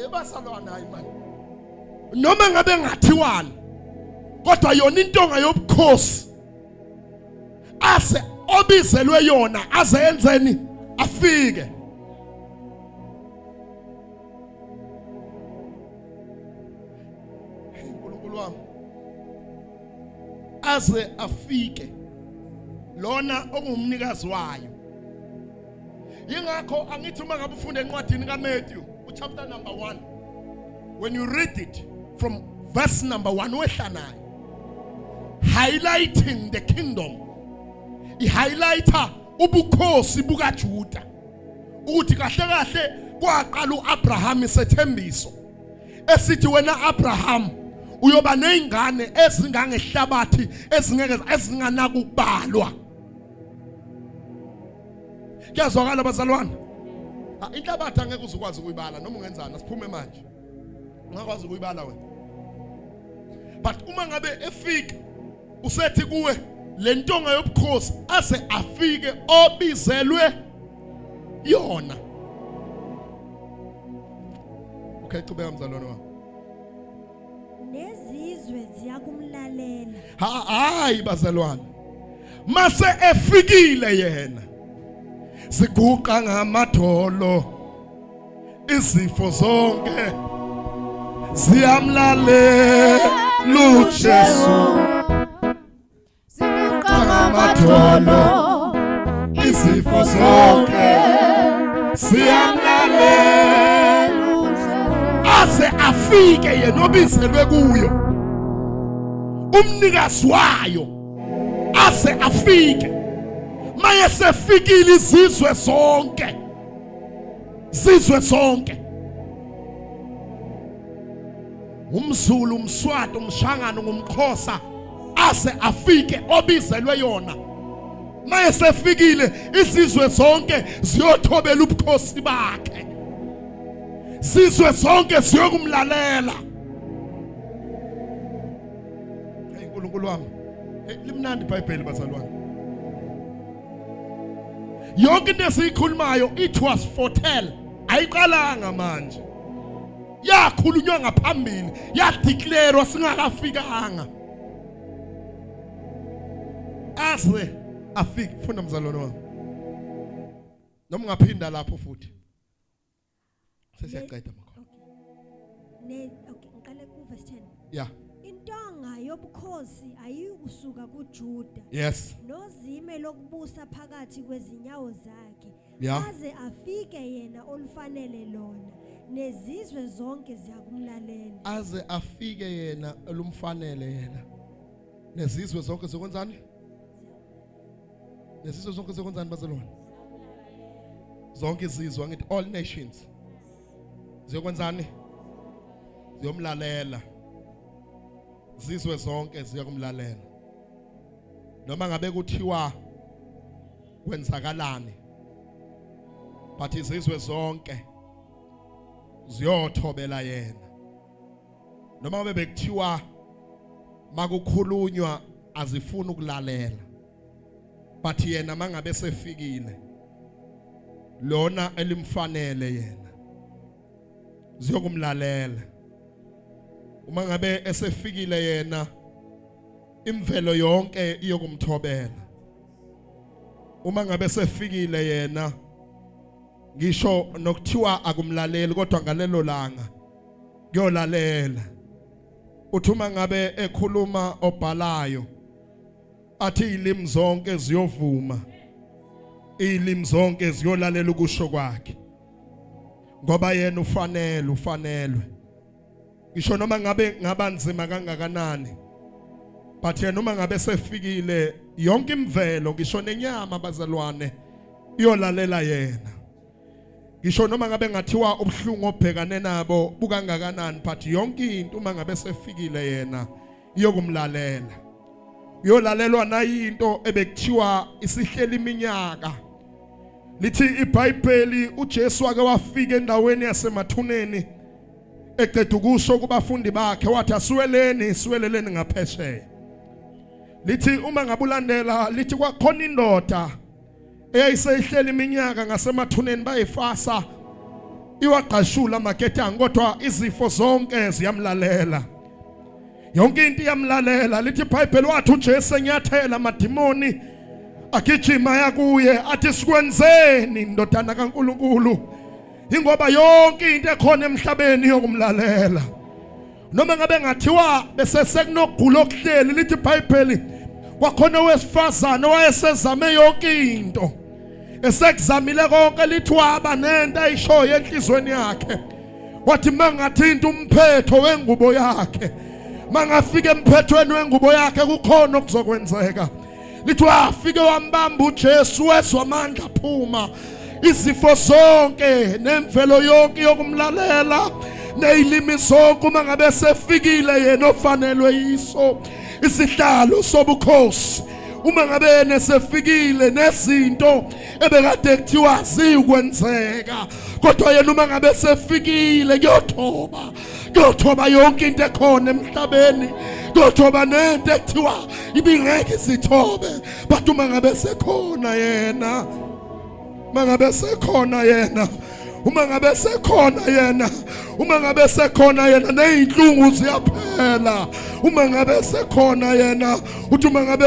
Ebasalwana hayi manje noma ngabe ngathiwani kodwa yona intonga yobukhosi ase obizelwe yona aze enzeni afike. uNkulunkulu wami aze afike lona ongumnikazi wayo. Yingakho angithi uma ngabe ufunda encwadini kaMatthew chapter number 1 when you read it from verse number 1 wehla nayo highlighting the kingdom i-highlighter ubukhosi bukaJuda ukuthi kahle kahle kwaqala uAbraham isethembiso esithi wena Abraham uyoba nezingane ezingangehlabathi ezinganaka ukubalwa. Kuyazwakala bazalwane? Inhlabathi angeke uzukwazi ukuyibala noma ungenzana siphume manje. Ungakwazi ukuyibala wena. But uma ngabe efika usethi kuwe le ntonga yobukhosi ase afike obizelwe yona. Okay, qhubeka mzalwane wami. Nezizwe ziyakumlalela. Hayi bazalwane. Mase efikile yena. Siguqa ngamadolo izifo zonke ziyamlalela uJesu. Siguqa ngamadolo izifo zonke ziyamlalela uJesu. ase afike yena obizelwe kuyo umnikazi wayo ase afike. Maye sefikile izizwe zonke umZulu umSwati umShangano ngumXhosa ase afike obizelwe yona. Maye sefikile izizwe zonke ziyothobela ubukhosi bakhe. Sizwe zonke siyokumlalela. Hey uNkulunkulu wami limnandi iBhayibheli bazalwane. Yonke into esiyikhulumayo it was foretell ayiqalanga manje. Yakhulunywa ngaphambili yadeclare singakafikanga. Aze afike funa mzalwane wami. Noma ngaphinda lapho futhi. Sesiyaqeda makho. Okay, ngiqale ku verse 10. Yeah. Intonga yobukhosi ayikusuka kuJuda. Yes. Nozime lokubusa phakathi kwezinyawo zakhe. Yeah. Aze afike yena olufanele lona. Nezizwe zonke ziyakumlalela. Aze afike yena olumfanele yena. Nezizwe zonke zokwenzani? Nezizwe zonke zokwenzani bazalwane? Zonke izizwe ngithi all nations. Ziyokwenzani? Ziyomlalela. Zizwe zonke ziyakumlalela. Noma ngabe kuthiwa kwenzakalani. But izizwe zonke ziyothobela yena. Noma ngabe bekuthiwa makukhulunywa azifuna ukulalela. But yena mangabe sefikile lona elimfanele yena ziyokumlalela. Uma ngabe esefikile yena imvelo yonke iyokumthobela. Uma ngabe sefikile yena ngisho nokuthiwa akumlaleli kodwa ngalelo langa kuyolalela. Uthuma ngabe ekhuluma obhalayo athi ilimi zonke ziyovuma. Ilimi zonke ziyolalela ukusho kwakhe. Ngoba yena ufanelwe. Ngisho noma ngabe ngabanzima kangakanani. But yena noma ngabe sefikile yonke imvelo ngisho nenyama bazalwane iyolalela yena. Ngisho noma ngabe ngathiwa ubhlungu obhekane nabo bukangakanani but yonke into uma ngabe sefikile yena iyokumlalela. Yolalelwa nayinto ebekuthiwa isihleli iminyaka. Lithi iBhayibheli uJesu ake wafika endaweni yasemathuneni eqeda ukusho kubafundi bakhe wathi asiweleleni ngaphesheya. Lithi uma ngabulandela lithi kwakhona indoda eyayisehleli iminyaka ngasemathuneni bayifasa iwaqashula amaketango kodwa izifo zonke ziyamlalela. Yonke into iyamlalela. Lithi iBhayibheli wathi uJesu enyathela amadimoni agijima yakuye athi sikwenzeni indodana kaNkulunkulu. Ingoba yonke into ekhona emhlabeni yokumlalela. Noma ngabe ngathiwa bese sekunogula okuhleli lithi iBhayibheli kwakhona owesifazane owayesezame yonke into. Esekuzamile konke lithi waba nento ayishoyo enhlizweni yakhe. Wathi mangathinta umphetho wengubo yakhe. Mangafika emphethweni wengubo yakhe kukhona okuzokwenzeka. Lithi wafike wambamba uJesu wezwa amandla phuma. Izifo zonke nemvelo yonke yokumlalela nezilimi zonke uma ngabe sefikile yena ofanelwe yiso isihlalo sobukhosi. Uma ngabe nesefikile nezinto ebekade kuthiwa zikwenzeka kodwa yena uma ngabe sefikile kuyothoba yonke into ekhona emhlabeni. Kuyothoba nento ekuthiwa ibingeke sithobe but uma ngabe sekhona yena. Mangabe sekhona yena. Uma ngabe sekhona yena. Uma ngabe sekhona yena nezinhlungu ziyaphela. Uma ngabe sekhona yena. Uthi uma ngabe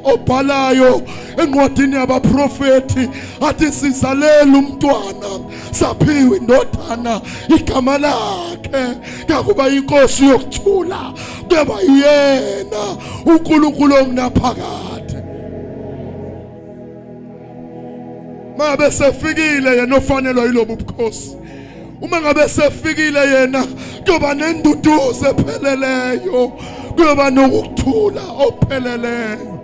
obhalayo encwadini yabaprofeti athi sizalela umntwana saphiwe indodana igama lakhe kakuba inkosi yokuthula kuba yena uNkulunkulu ongunaphakade. Mabe sefikile yena ofanelwe yilobu bukhosi. Uma ngabe sefikile yena kuba nenduduzo epheleleyo. Kuba nokuthula opheleleyo.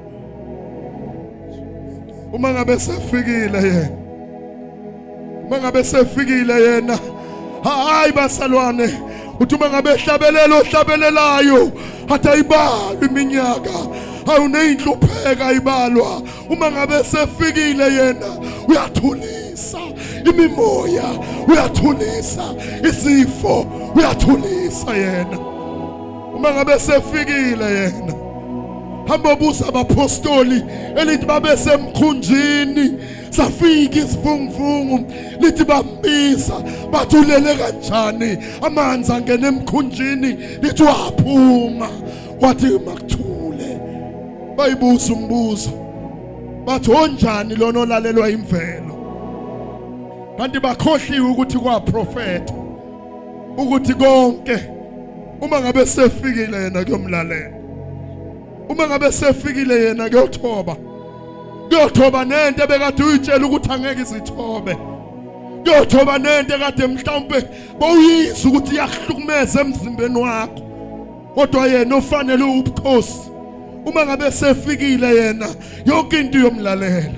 Uma ngabe sefikile yena. Uma ngabe sefikile yena. Hayi basalwane. Uthi uma ngabe ohlabelelayo hathi ayibalwe iminyaka. Awuneyinhlupheka ibalwa. Uma ngabe sefikile yena uyathulisa imimoya, uyathulisa isifo, uyathulisa yena. Uma ngabe sefikile yena. Hamba buza abapostoli elithi babe semkhunjini safika isivunguvungu lithi bambiza bathulele kanjani amanzi angena emkhunjini lithi waphuma wathi makuthule. Bayibuza umbuzo bathi onjani lona olalelwa imvelo kanti bakhohliwe ukuthi kwaprofeta ukuthi konke uma ngabe sefikile yena kuyomlalela, uma ngabe sefikile yena kuyothoba, kuyothoba nento ebekade uyitshela ukuthi angeke izithobe, kuyothoba nento ekade mhlawumbe bowuyizwa ukuthi iyahlukumeza emzimbeni wakho, kodwa yena ufanele ubukhosi. Uma ngabe sefikile yena yonke into yomlalela.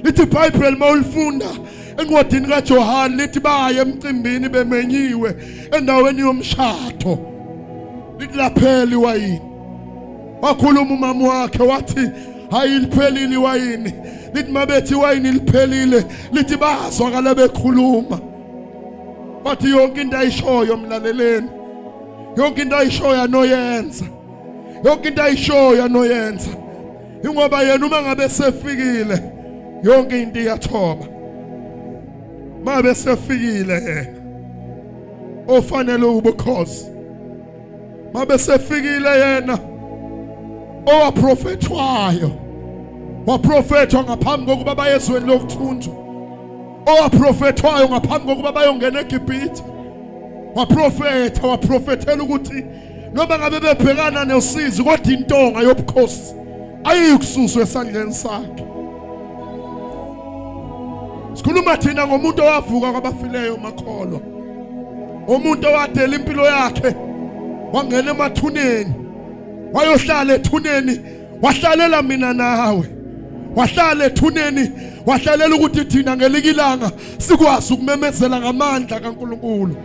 Lithi iBhayibheli mawulifunda encwadini kaJohane lithi baye emcimbini bemenyiwe endaweni yomshado, lithi laphela iwayini. Wakhuluma umama wakhe wathi hayi liphelile iwayini. Lithi mabethi iwayini liphelile, lithi bazwakala bekhuluma, bathi yonke into ayishoyo mlaleleni, yonke into ayishoyo anoyenza, yonke into ayishoyo anoyenza, ingoba yena uma ngabe sefikile yonke into iyathoba. Mabe sefikile yena ofanele ubukhosi, mabe sefikile yena owaprofethwayo, waprofethwa ngaphambi kokuba baye ezweni lokuthunjwa, owaprofethwayo ngaphambi kokuba bayongena eGibhithe, waprofethela ukuthi noma ngabe bebhekana nosizi kodwa intonga yobukhosi ayikususwe esandleni sakhe. Sikhuluma thina ngomuntu owavuka kwabafileyo makholwa, umuntu owadela impilo yakhe wangena emathuneni, wayohlala ethuneni, wahlalela mina nawe, wahlala ethuneni, wahlalela ukuthi thina ngelikilanga sikwazi ukumemezela ngamandla kaNkulunkulu.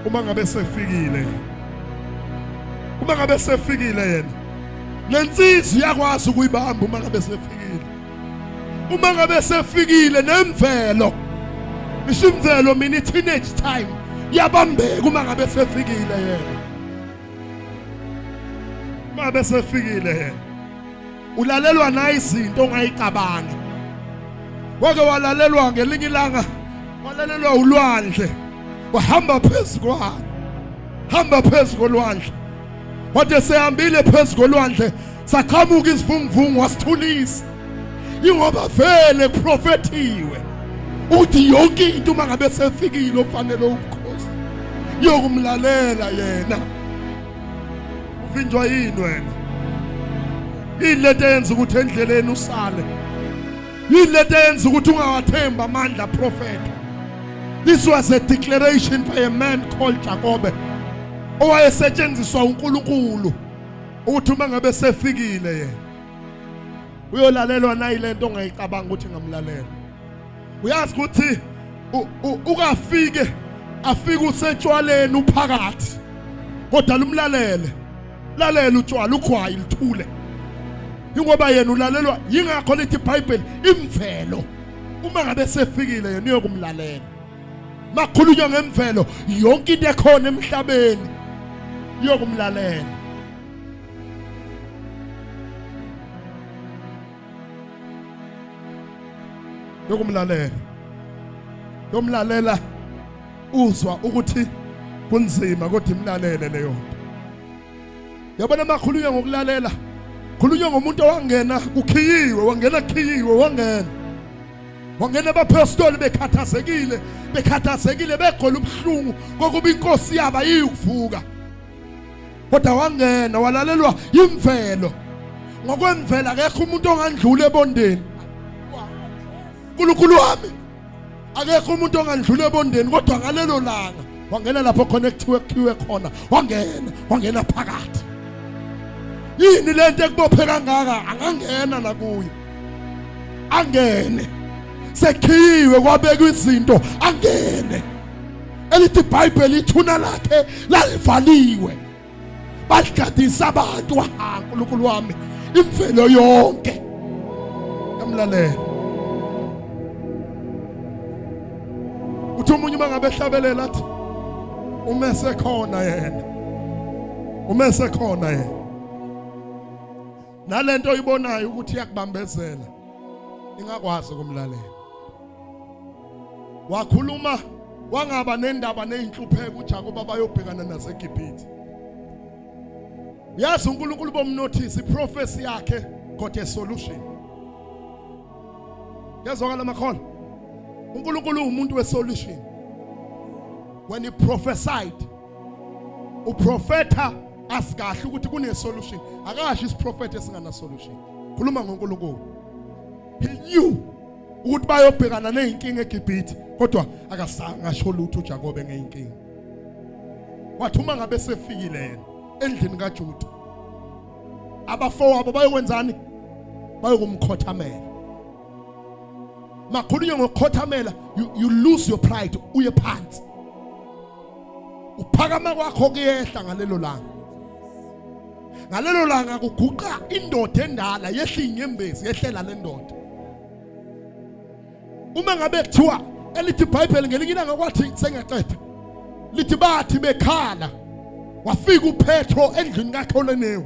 Uma ngabe sefikile, uma ngabe sefikile yena nensizwa iyakwazi ukuyibamba. Uma ngabe sefikile, uma ngabe sefikile nemvelo, ngisho imvelo mina teenage time yabambeka uma ngabe sefikile yena. Uma ngabe sefikile yena ulalelwa na izinto ongayicabanga. Wake walalelwa ngelinye ilanga, walalelwa ulwandle, wahamba phezulu kwalo, hamba phezulu kolwandle. Wathi sehambile phezulu kolwandle saqhamuka isivunguvungu wasithulisa, ingoba vele kuprofethiwe ukuthi yonke into uma ngabe sefikile ofanele ubukhosi yokumlalela yena. Uvinjwa yini wena? Yini lento eyenza ukuthi endleleni usale? Yini lento eyenza ukuthi ungawathemba amandla prophet? This was a declaration by a man called Jacob, owayesetshenziswa uNkulunkulu ukuthi uma ngabe sefikile yena uyolalelwa nayi lento ongayicabanga ukuthi ngamlalela. Uyazi ukuthi afike usetshwaleni uphakathi, kodwa lumlalele, lalela utshwala ukhwayi lithule, ingoba yena ulalelwa. Yingakho lithi iBhayibheli imvelo uma ngabe sefikile yena uyokumlalela. Makhulunywa ngemvelo yonke into ekhona emhlabeni yokumlalela. Yokumlalela, yomlalela uzwa ukuthi kunzima kodwa imlalele leyo nto. Yabona makhulunywa ngokulalela, khulunywa ngomuntu owangena ukhiyiwe, wangena khiyiwe, wangena abapostoli bekhathazekile begqola ubuhlungu kokuba inkosi yabo ayikuvuka, kodwa wangena walalelwa imvelo. Ngokwemvelo akekho umuntu ongandlula ebondeni. uNkulunkulu wami akekho umuntu ongandlula ebondeni, kodwa ngalelo langa wangena lapho connectiwe khona, wangena phakathi. Yini lento ekubophe kangaka? Angangena nakuyo, angene. Sekhiyiwe kwabekwa izinto, angene. Elithi iBhayibheli ithuna lakhe lalivaliwe, baligadisa abantu. uNkulunkulu wami imvelo yonke yamlalela. Uthi umunye mangabe ehlabelela athi umese khona yena, umese khona yena. Nalento oyibonayo ukuthi iyakubambezela ingakwazi ukumlalela. Wakhuluma wangaba nendaba nezinhlupheko uJakob bayobhekana nazo eGibhithe. Yazi uNkulunkulu bomnothisi iprofesi yakhe got a solution. Yazwakala makhono, uNkulunkulu umuntu we solution. When he prophesied uprofeta asikahle ukuthi kune solution. Akasho isiprofeta esingana solution. Khuluma ngoNkulunkulu. He knew ukuthi bayobhekana nezinkinga eGibhithe kodwa akasanga ngasho lutho uJakobe ngeinkinga. Wathi uma ngabe sefikile yena endlini kaJuda abafowabo bayokwenzani? Bayokumkhothamela. Makhulunywe ngokukhothamela, you lose your pride, uye phansi. Uphakama kwakho kuyehla ngalelo langa. Ngalelo langa kuguqa indoda endala yehla inyembezi yehlela lendoda. Uma ngabe kuthiwa elithi iBhayibheli ngelinye ilanga kwathi sengaqeda lithi bathi bekhala wafika uPetro endlini kaKholonewu.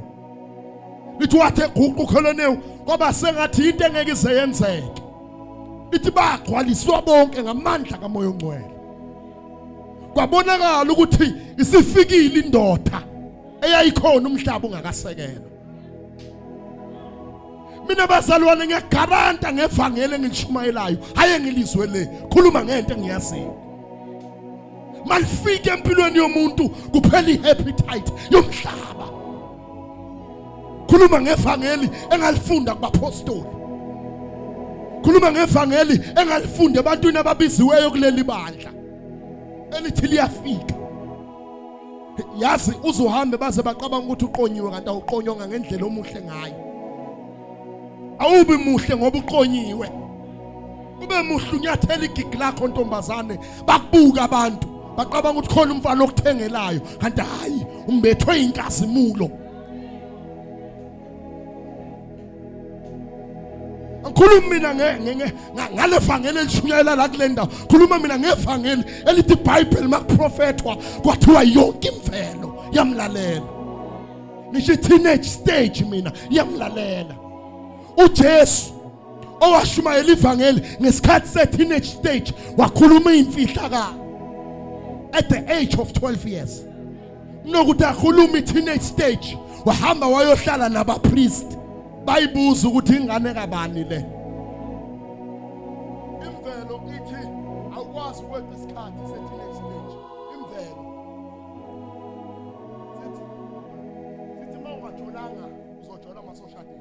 Lithi wathe eguqa uKholonewu ngoba sengathi into engeke ize yenzeke. Lithi bagcwaliswa bonke ngamandla kaMoya oNgcwele. Kwabonakala ukuthi isifikile indoda eyayikhona umhlaba ungakasekelwa. Mina bazalwane ngiyagaranta ngevangeli engilishumayelayo haye ngilizwe le khuluma ngento engiyaziyo. Malifike empilweni yomuntu kuphela iappetite yomhlaba. Khuluma ngevangeli engalifunda kubapostoli. Khuluma ngevangeli engalifunda ebantwini ababiziweyo kuleli bandla elithi liyafika. Yazi uzohambe baze baqabanga ukuthi uqonyiwe kanti awuqonyonga ngendlela omuhle ngayo. Awubi muhle ngoba uqonyiwe. Ube muhle unyathela igigi lakho ntombazane bakubuka abantu baqabanga ukuthi khona umfana okuthengelayo kanti hayi umbethwe inkazimulo. Khuluma mina ngale vangeli elishunyayela la kule ndawo. Khuluma mina ngevangeli elithi iBhayibheli makuprofethwa kwathiwa yonke imvelo yamlalela. Ngisho teenage stage mina yamlalela. uJesu owashumayela ivangeli ngesikhathi se teenage stage wakhuluma imfihlakalo at the age of 12 years. Nokuthi akhuluma teenage stage wahamba wayohlala nabapriest bayibuza ukuthi ingane kabani le. Imvelo ithi awukwazi ukwenza isikhathi se teenage stage. Imvelo sithi mawungajolanga uzojola masoshadini.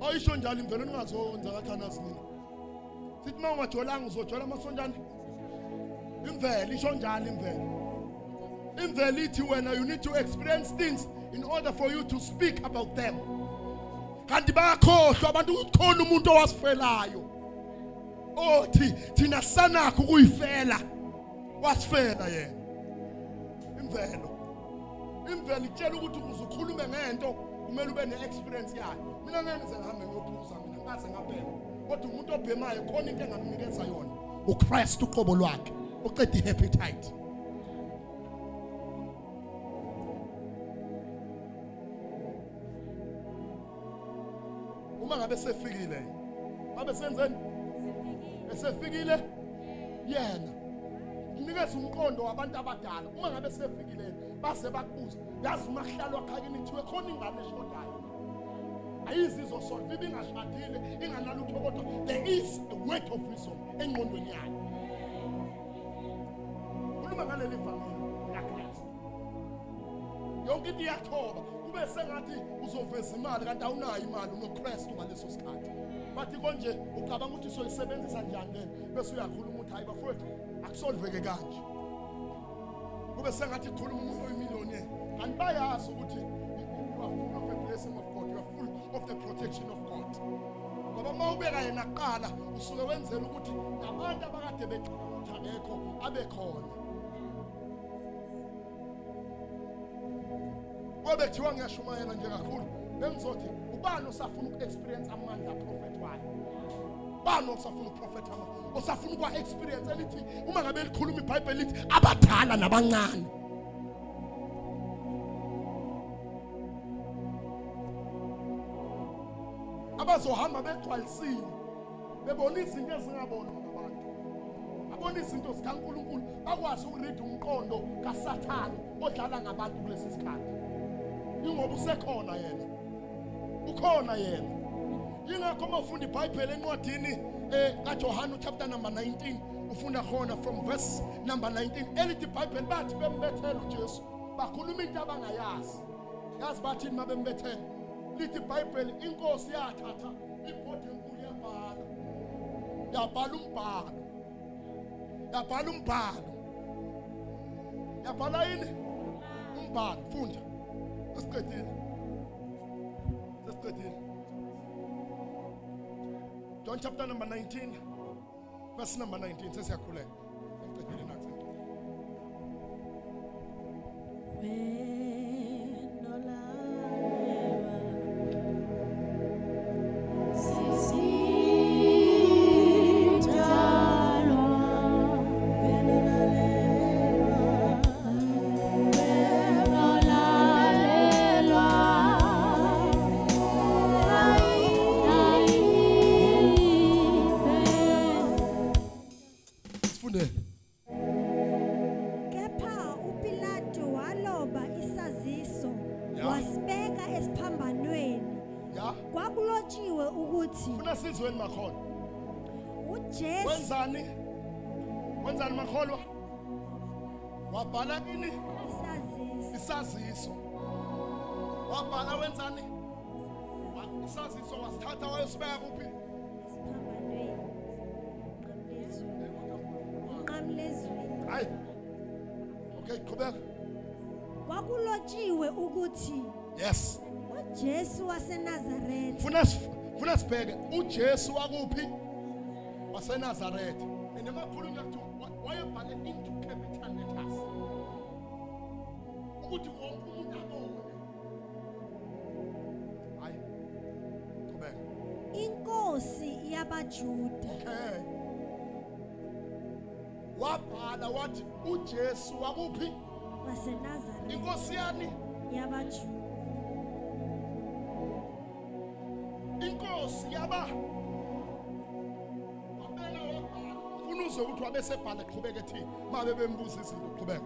Ayisho njalo imvelo ningazonza kathana sinini. Sithi mawungajolanga uzojola masonjani. Imvelo isho njalo imvelo. Imvelo ithi wena you need to experience things in order for you to speak about them. Kanti bayakhohlwa abantu ukuthi khona umuntu owasifelayo. Othi thina sanakho ukuyifela. Wasifela yena. Imvelo. Imvelo itshela ukuthi ukuze ukhulume ngento kumele ube ne-experience yayo. Mina ngeke ngize ngihambe ngiyophuza mina ngaze ngaphela. Kodwa umuntu obhemayo khona into engamnikeza yona. uChrist uqobo lwakhe uqeda iappetite. Uma ngabe sefikile ngabe senzeni esefikile yena unikeza umqondo wabantu abadala. Uma ngabe sefikile base bakubuza yazi umahlalo wakhakini thiwe khona ingane eshodayo ayizizwe solve ibingashadile inganalutho kodwa there is a word of wisdom engqondweni yayo. Kuluma ngaleli vangeli yaKristu yonke into iyathoba kube sengathi uzoveza imali kanti awunayo imali unoChrist ngaleso sikhathi. Bathi konje ucabanga ukuthi soyisebenzisa njani le bese uyakhuluma ukuthi hayi bafowethu akusolveke kanje. Kube sengathi khuluma umuntu oyimillionaire kanti bayazi ukuthi you are full of the blessing of God, you are full of the protection of God. Ngoba mawubeka yena kuqala usuke wenzela ukuthi abantu abakade becutha ngekho abe khona. Ngoba kuthiwa ngiyashumayela nje kakhulu bengizothi ubani osafuna uku-experience amandla prophet wayo. Bani osafuna uprofetha osafuna ukwa experience elithi uma ngabe likhuluma iBhayibheli lithi abadala nabancane. Abazohamba begcwalisile bebona izinto ezingabonwa ngabantu. Abona izinto zikaNkulunkulu bakwazi ukurida umqondo kaSathane odlala ngabantu kulesi sikhathi. Ingoba usekhona yena. Ukhona yena. Yingakho mawufunda iBhayibheli encwadini kaJohane chapter number 19 ufunda khona from verse number 19 elithi iBhayibheli bathi bembethela uJesu bakhuluma into abangayazi yazi bathi mabembethela lithi iBhayibheli inkosi yathatha ibhodi enkulu yabhala yabhala yini umbhalo funda sesiqedile John chapter number 19 verse number 19 sesiyakhuleka sesiqedile nathi Kepha uPilato waloba isaziso wasibeka esiphambanweni. Kwakulotshiwe ukuthi ufuna sizweni makholwa uJesu wenzani makholwa wabhala ini isaziso isaziso wabhala wenzani isaziso wasithatha wayosibeka kuphi esiphambanweni. hayi okay qhubeka Kwakulotshiwe ukuthi yes uJesu waseNazaretha funa sibheke uJesu wakuphi waseNazaretha enemakhulunywa kuthi wayebhale into capital letters ukuthi wonke umuntu abone hayi qhubeka inkosi yabaJuda. okay wabhala wathi uJesu wakuphi waseNazaretha inkosi yani yabaJuda. inkosi yaba wabena wabhala ufuna uzwe ukuthi wabesebhala qhubeka ethi mabe bembuza izinto qhubeka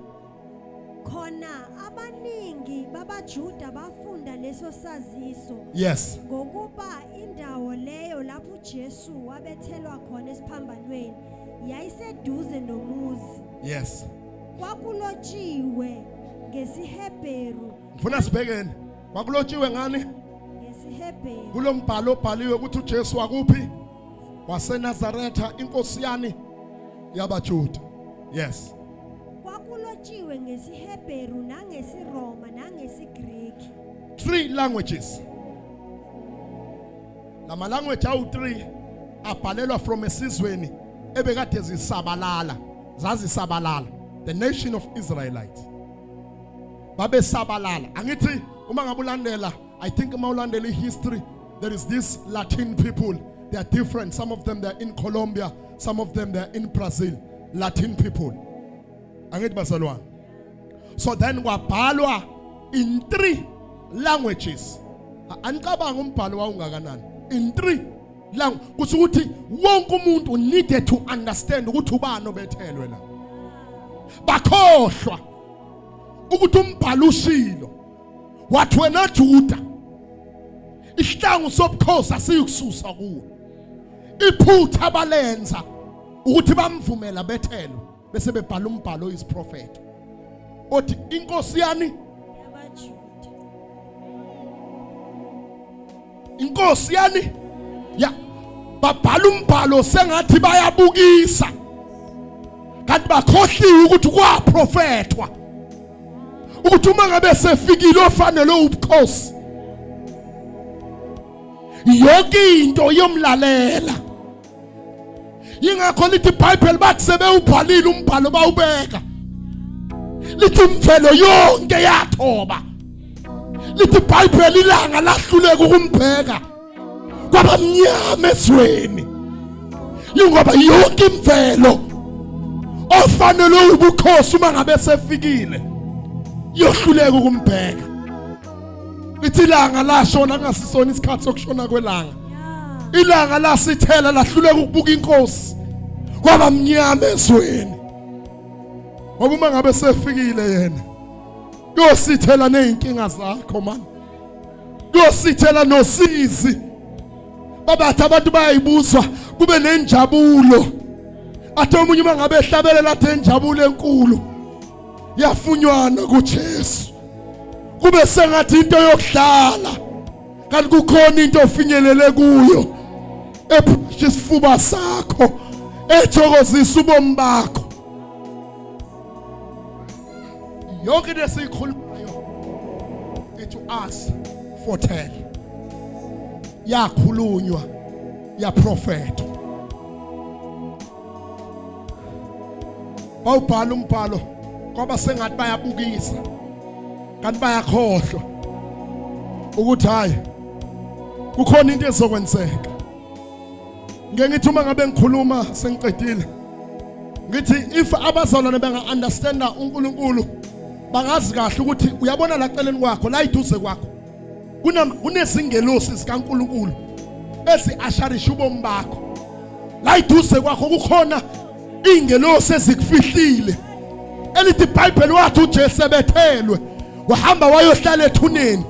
Khona abaningi babaJuda bafunda leso saziso yes ngokuba indawo leyo lapho uJesu wabethelwa khona esiphambanweni yayiseduze nomuzi. yes Kwakulotshiwe ngesiHebheru ngifuna sibhekeni kwakulotshiwe ngani ngesiHebheru kulombhalo obhaliwe ukuthi uJesu wakuphi waseNazaretha inkosi yani yabaJuda yes kwakulotshiwe ngesiHebheru nangesiRoma nangesiGreki. 3 languages lama language awu3 abhalelwa from esizweni ebekade zazisabalala the nation of Israelites babe sabalala angithi uma ngabulandela I think mawulandela history there is this Latin people they are different some of them they are in Colombia some of them they are in Brazil Latin people angithi basalwana so then kwabhalwa in 3 languages anicabanga umbhalo wawungakanani in 3 languages kusho ukuthi wonke umuntu needed to understand ukuthi ubani obethelwe la bakhohlwa ukuthi umbhalo ushilo wathi wena Juda isihlangu sobukhosi asiyikususa kuwe iphutha balenza ukuthi bamvumela bethelwe bese bebhala umbhalo oyisiprofeti othi inkosi yani yabaJuda. inkosi yani ya babhala umbhalo sengathi bayabukisa kanti bakhohliwe ukuthi kwaprofetwa ukuthi uma ngabe sefikile ofanele ubukhosi yonke into yomlalela yingakho lithi iBhayibheli bathi sebewubhalile umbhalo bawubeka lithi imvelo yonke yathoba lithi iBhayibheli ilanga lahluleka ukumbheka kwaba mnyama ezweni yingoba yonke imvelo ofanele ubukhosi uma ngabe sefikile yohluleka ukumbheka lithi ilanga lashona ngasisona isikhathi sokushona kwelanga ilanga lasithela lahluleka ukubuka inkosi kwaba mnyama ezweni ngoba uma ngabe sefikile yena yosithela nezinkinga zakho man yosithela nosizi babathi abantu bayayibuzwa kube nenjabulo Athe omunye mangabe ehlabelela athi injabulo enkulu yafunywana kuJesu. Kube sengathi into yokudlala kanti kukhona into ofinyelele kuyo ephusha isifuba sakho ethokozisa ubomi bakho. Yonke into esiyikhulumayo to us foretell. Yakhulunywa yaprofetwa. Bawubhala umbhalo kwaba sengathi bayabukisa kanti bayakhohlwa ukuthi hayi kukhona into ezokwenzeka. Ngeke ngithi uma ngabe ngikhuluma sengiqedile ngithi if abazalwane benga-understanda uNkulunkulu bangazi kahle ukuthi uyabona la celeni kwakho la iduze kwakho kunezingelosi zikaNkulunkulu ezi-asharisha ubomi bakho. La iduze kwakho kukhona ingelosi ezikufihlile elithi iBhayibheli wathi uJesu ebethelwe wahamba wayohlala ethuneni.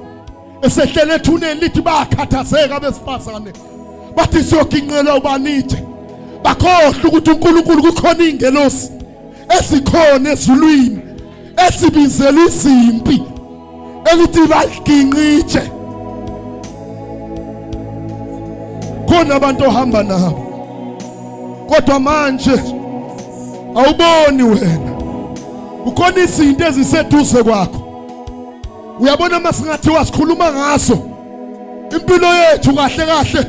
Esehlele ethuneni lithi bakhathazeka abesifazane bathi siyoginqela ubanitshe bakhohlwa ukuthi uNkulunkulu kukhona ingelosi ezikhona ezulwini esibizela izimpi elithi baginqitshe. Khona abantu ohamba nabo kodwa manje awuboni wena ukhona izinto eziseduze kwakho. Uyabona masingathiwa sikhuluma ngaso impilo yethu kahle kahle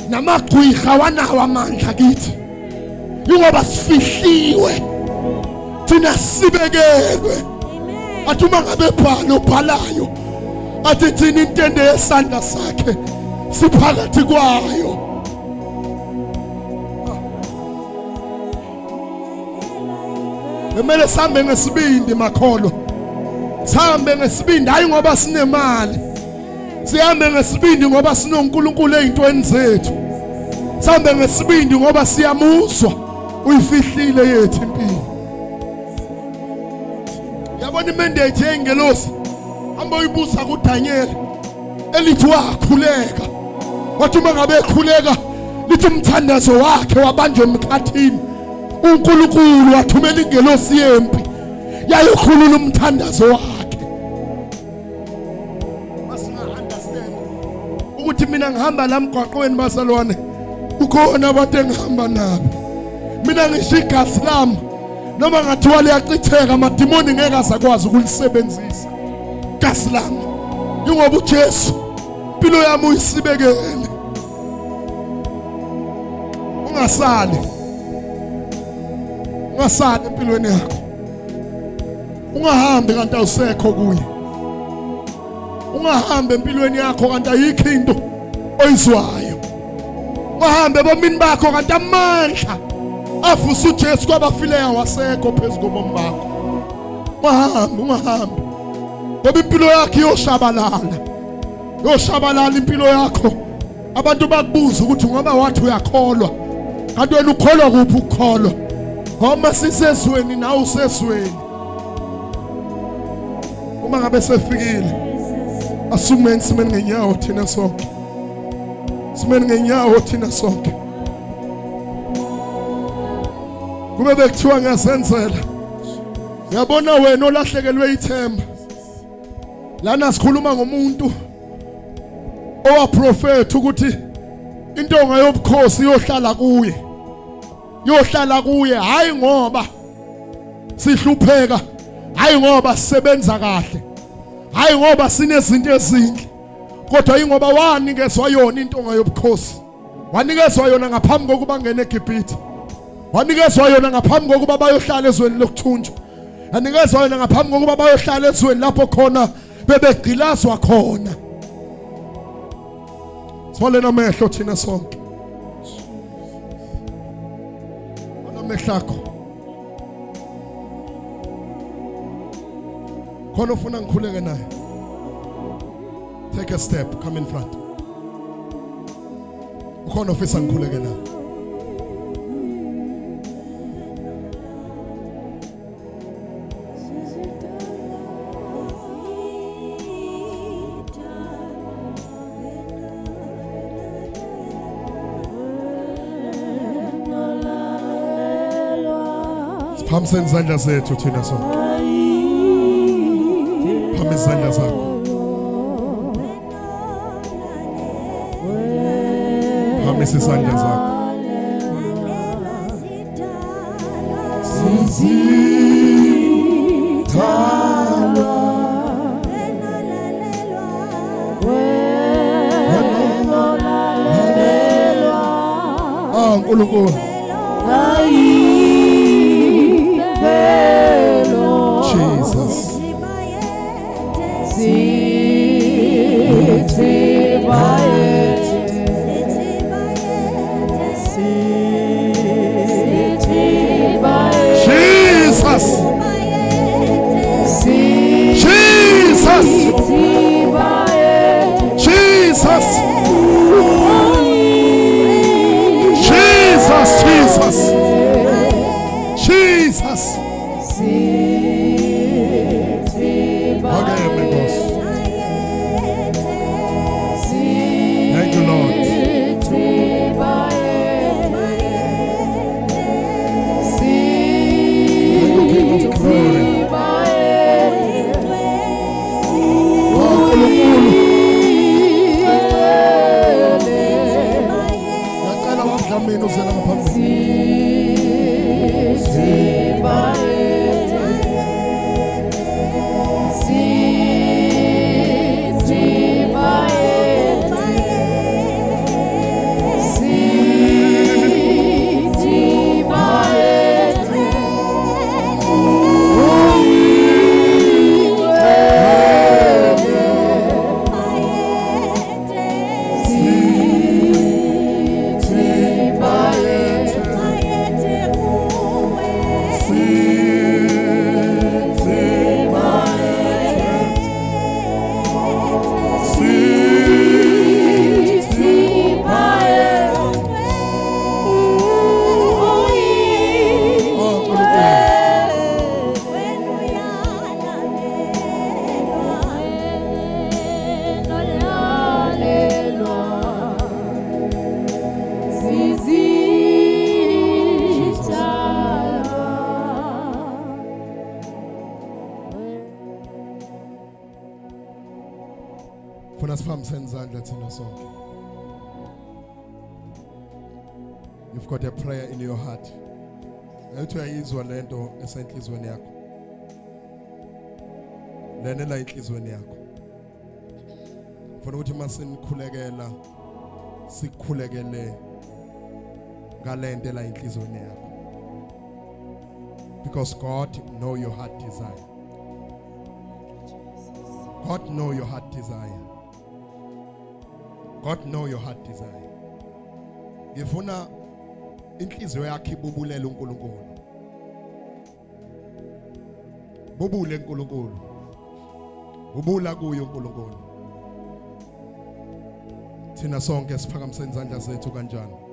namagqwirha wanawo amandla kithi ngoba sifihliwe thina sibekelwe. Athi uma ngabe bhala obhalayo athi thina intende yesandla sakhe siphakathi kwayo. Kumele sihambe ngesibindi makholo, sihambe ngesibindi hayi ngoba sinemali, sihambe ngesibindi ngoba sinoNkulunkulu ezintweni zethu, sihambe ngesibindi ngoba siyamuzwa uyifihlile yethu impilo. Yabona imandate yengelosi hamba uyibuza kuDaniel elithi wakhuleka, wathi uma ngabe ekhuleka lithi umthandazo wakhe wabanjwa emkhathini. uNkulunkulu wathumela ingelosi yempi yayokhulula umthandazo wakhe. Masinga understand ukuthi mina ngihamba la emgwaqweni bazalwane ukhona abantu engihamba nabo. Mina ngisho igazi lami noma ngathiwa liyachitheka amadimoni ngeke azakwazi ukulisebenzisa igazi lami ngoba uJesu impilo yami uyisibekele. Ungasali empilweni yakho, ungahambi kanti awusekho kuye, ungahambi empilweni yakho kanti ayikho into oyizwayo, ungahambe bomini bakho kanti amandla avusa uJesu kwabafileyo awasekho phezu kobomi bakho. Ungahambi ngoba impilo yakho yoshabalala impilo yakho. Abantu bakubuza ukuthi ngoba wathi uyakholwa kanti wena ukholwa kuphi ukukholwa? Ngoba sisezweni nawe usezweni. Uma ngabe sefikile asumeni simeni ngenyawo thina sonke, simeni ngenyawo thina sonke. Kube bekuthiwa ngiyazenzela, uyabona wena olahlekelwe ithemba. Lana sikhuluma ngomuntu owaprofetha ukuthi intonga yobukhosi yohlala kuye hayi ngoba sihlupheka, hayi ngoba sisebenza kahle, hayi ngoba sinezinto ezinhle, kodwa ingoba wanikezwa yona intonga yobukhosi. Wanikezwa yona ngaphambi kokuba ngene eGibhithe, wanikezwa yona ngaphambi kokuba bayohlala ezweni lokuthunjwa, wanikezwa yona ngaphambi kokuba bayohlala ezweni lapho khona bebegqilazwa khona. Sivale amehlo thina sonke, amehlo akho khona ufuna ngikhuleke naye. Take a step, come in front. Ukhona ofisa ngikhuleke naye. Phamisa izandla zethu thina so. Phamisa izandla zakho. Phamisa izandla zakho. uNkulunkulu Jesus You've got a prayer in your heart. Ethi uyayizwa lento esenhlizweni yakho. Lenela inhlizweni yakho. Ufuna ukuthi masinikhulekela sikhulekele ngalento la inhlizweni yakho. Because God know your heart desire. God know your heart desire. God know your heart desire. Ngifuna inhliziyo yakho ibubulele uNkulunkulu. Bubule uNkulunkulu. Ubula kuye uNkulunkulu. Thina sonke siphakamise izandla zethu kanjani?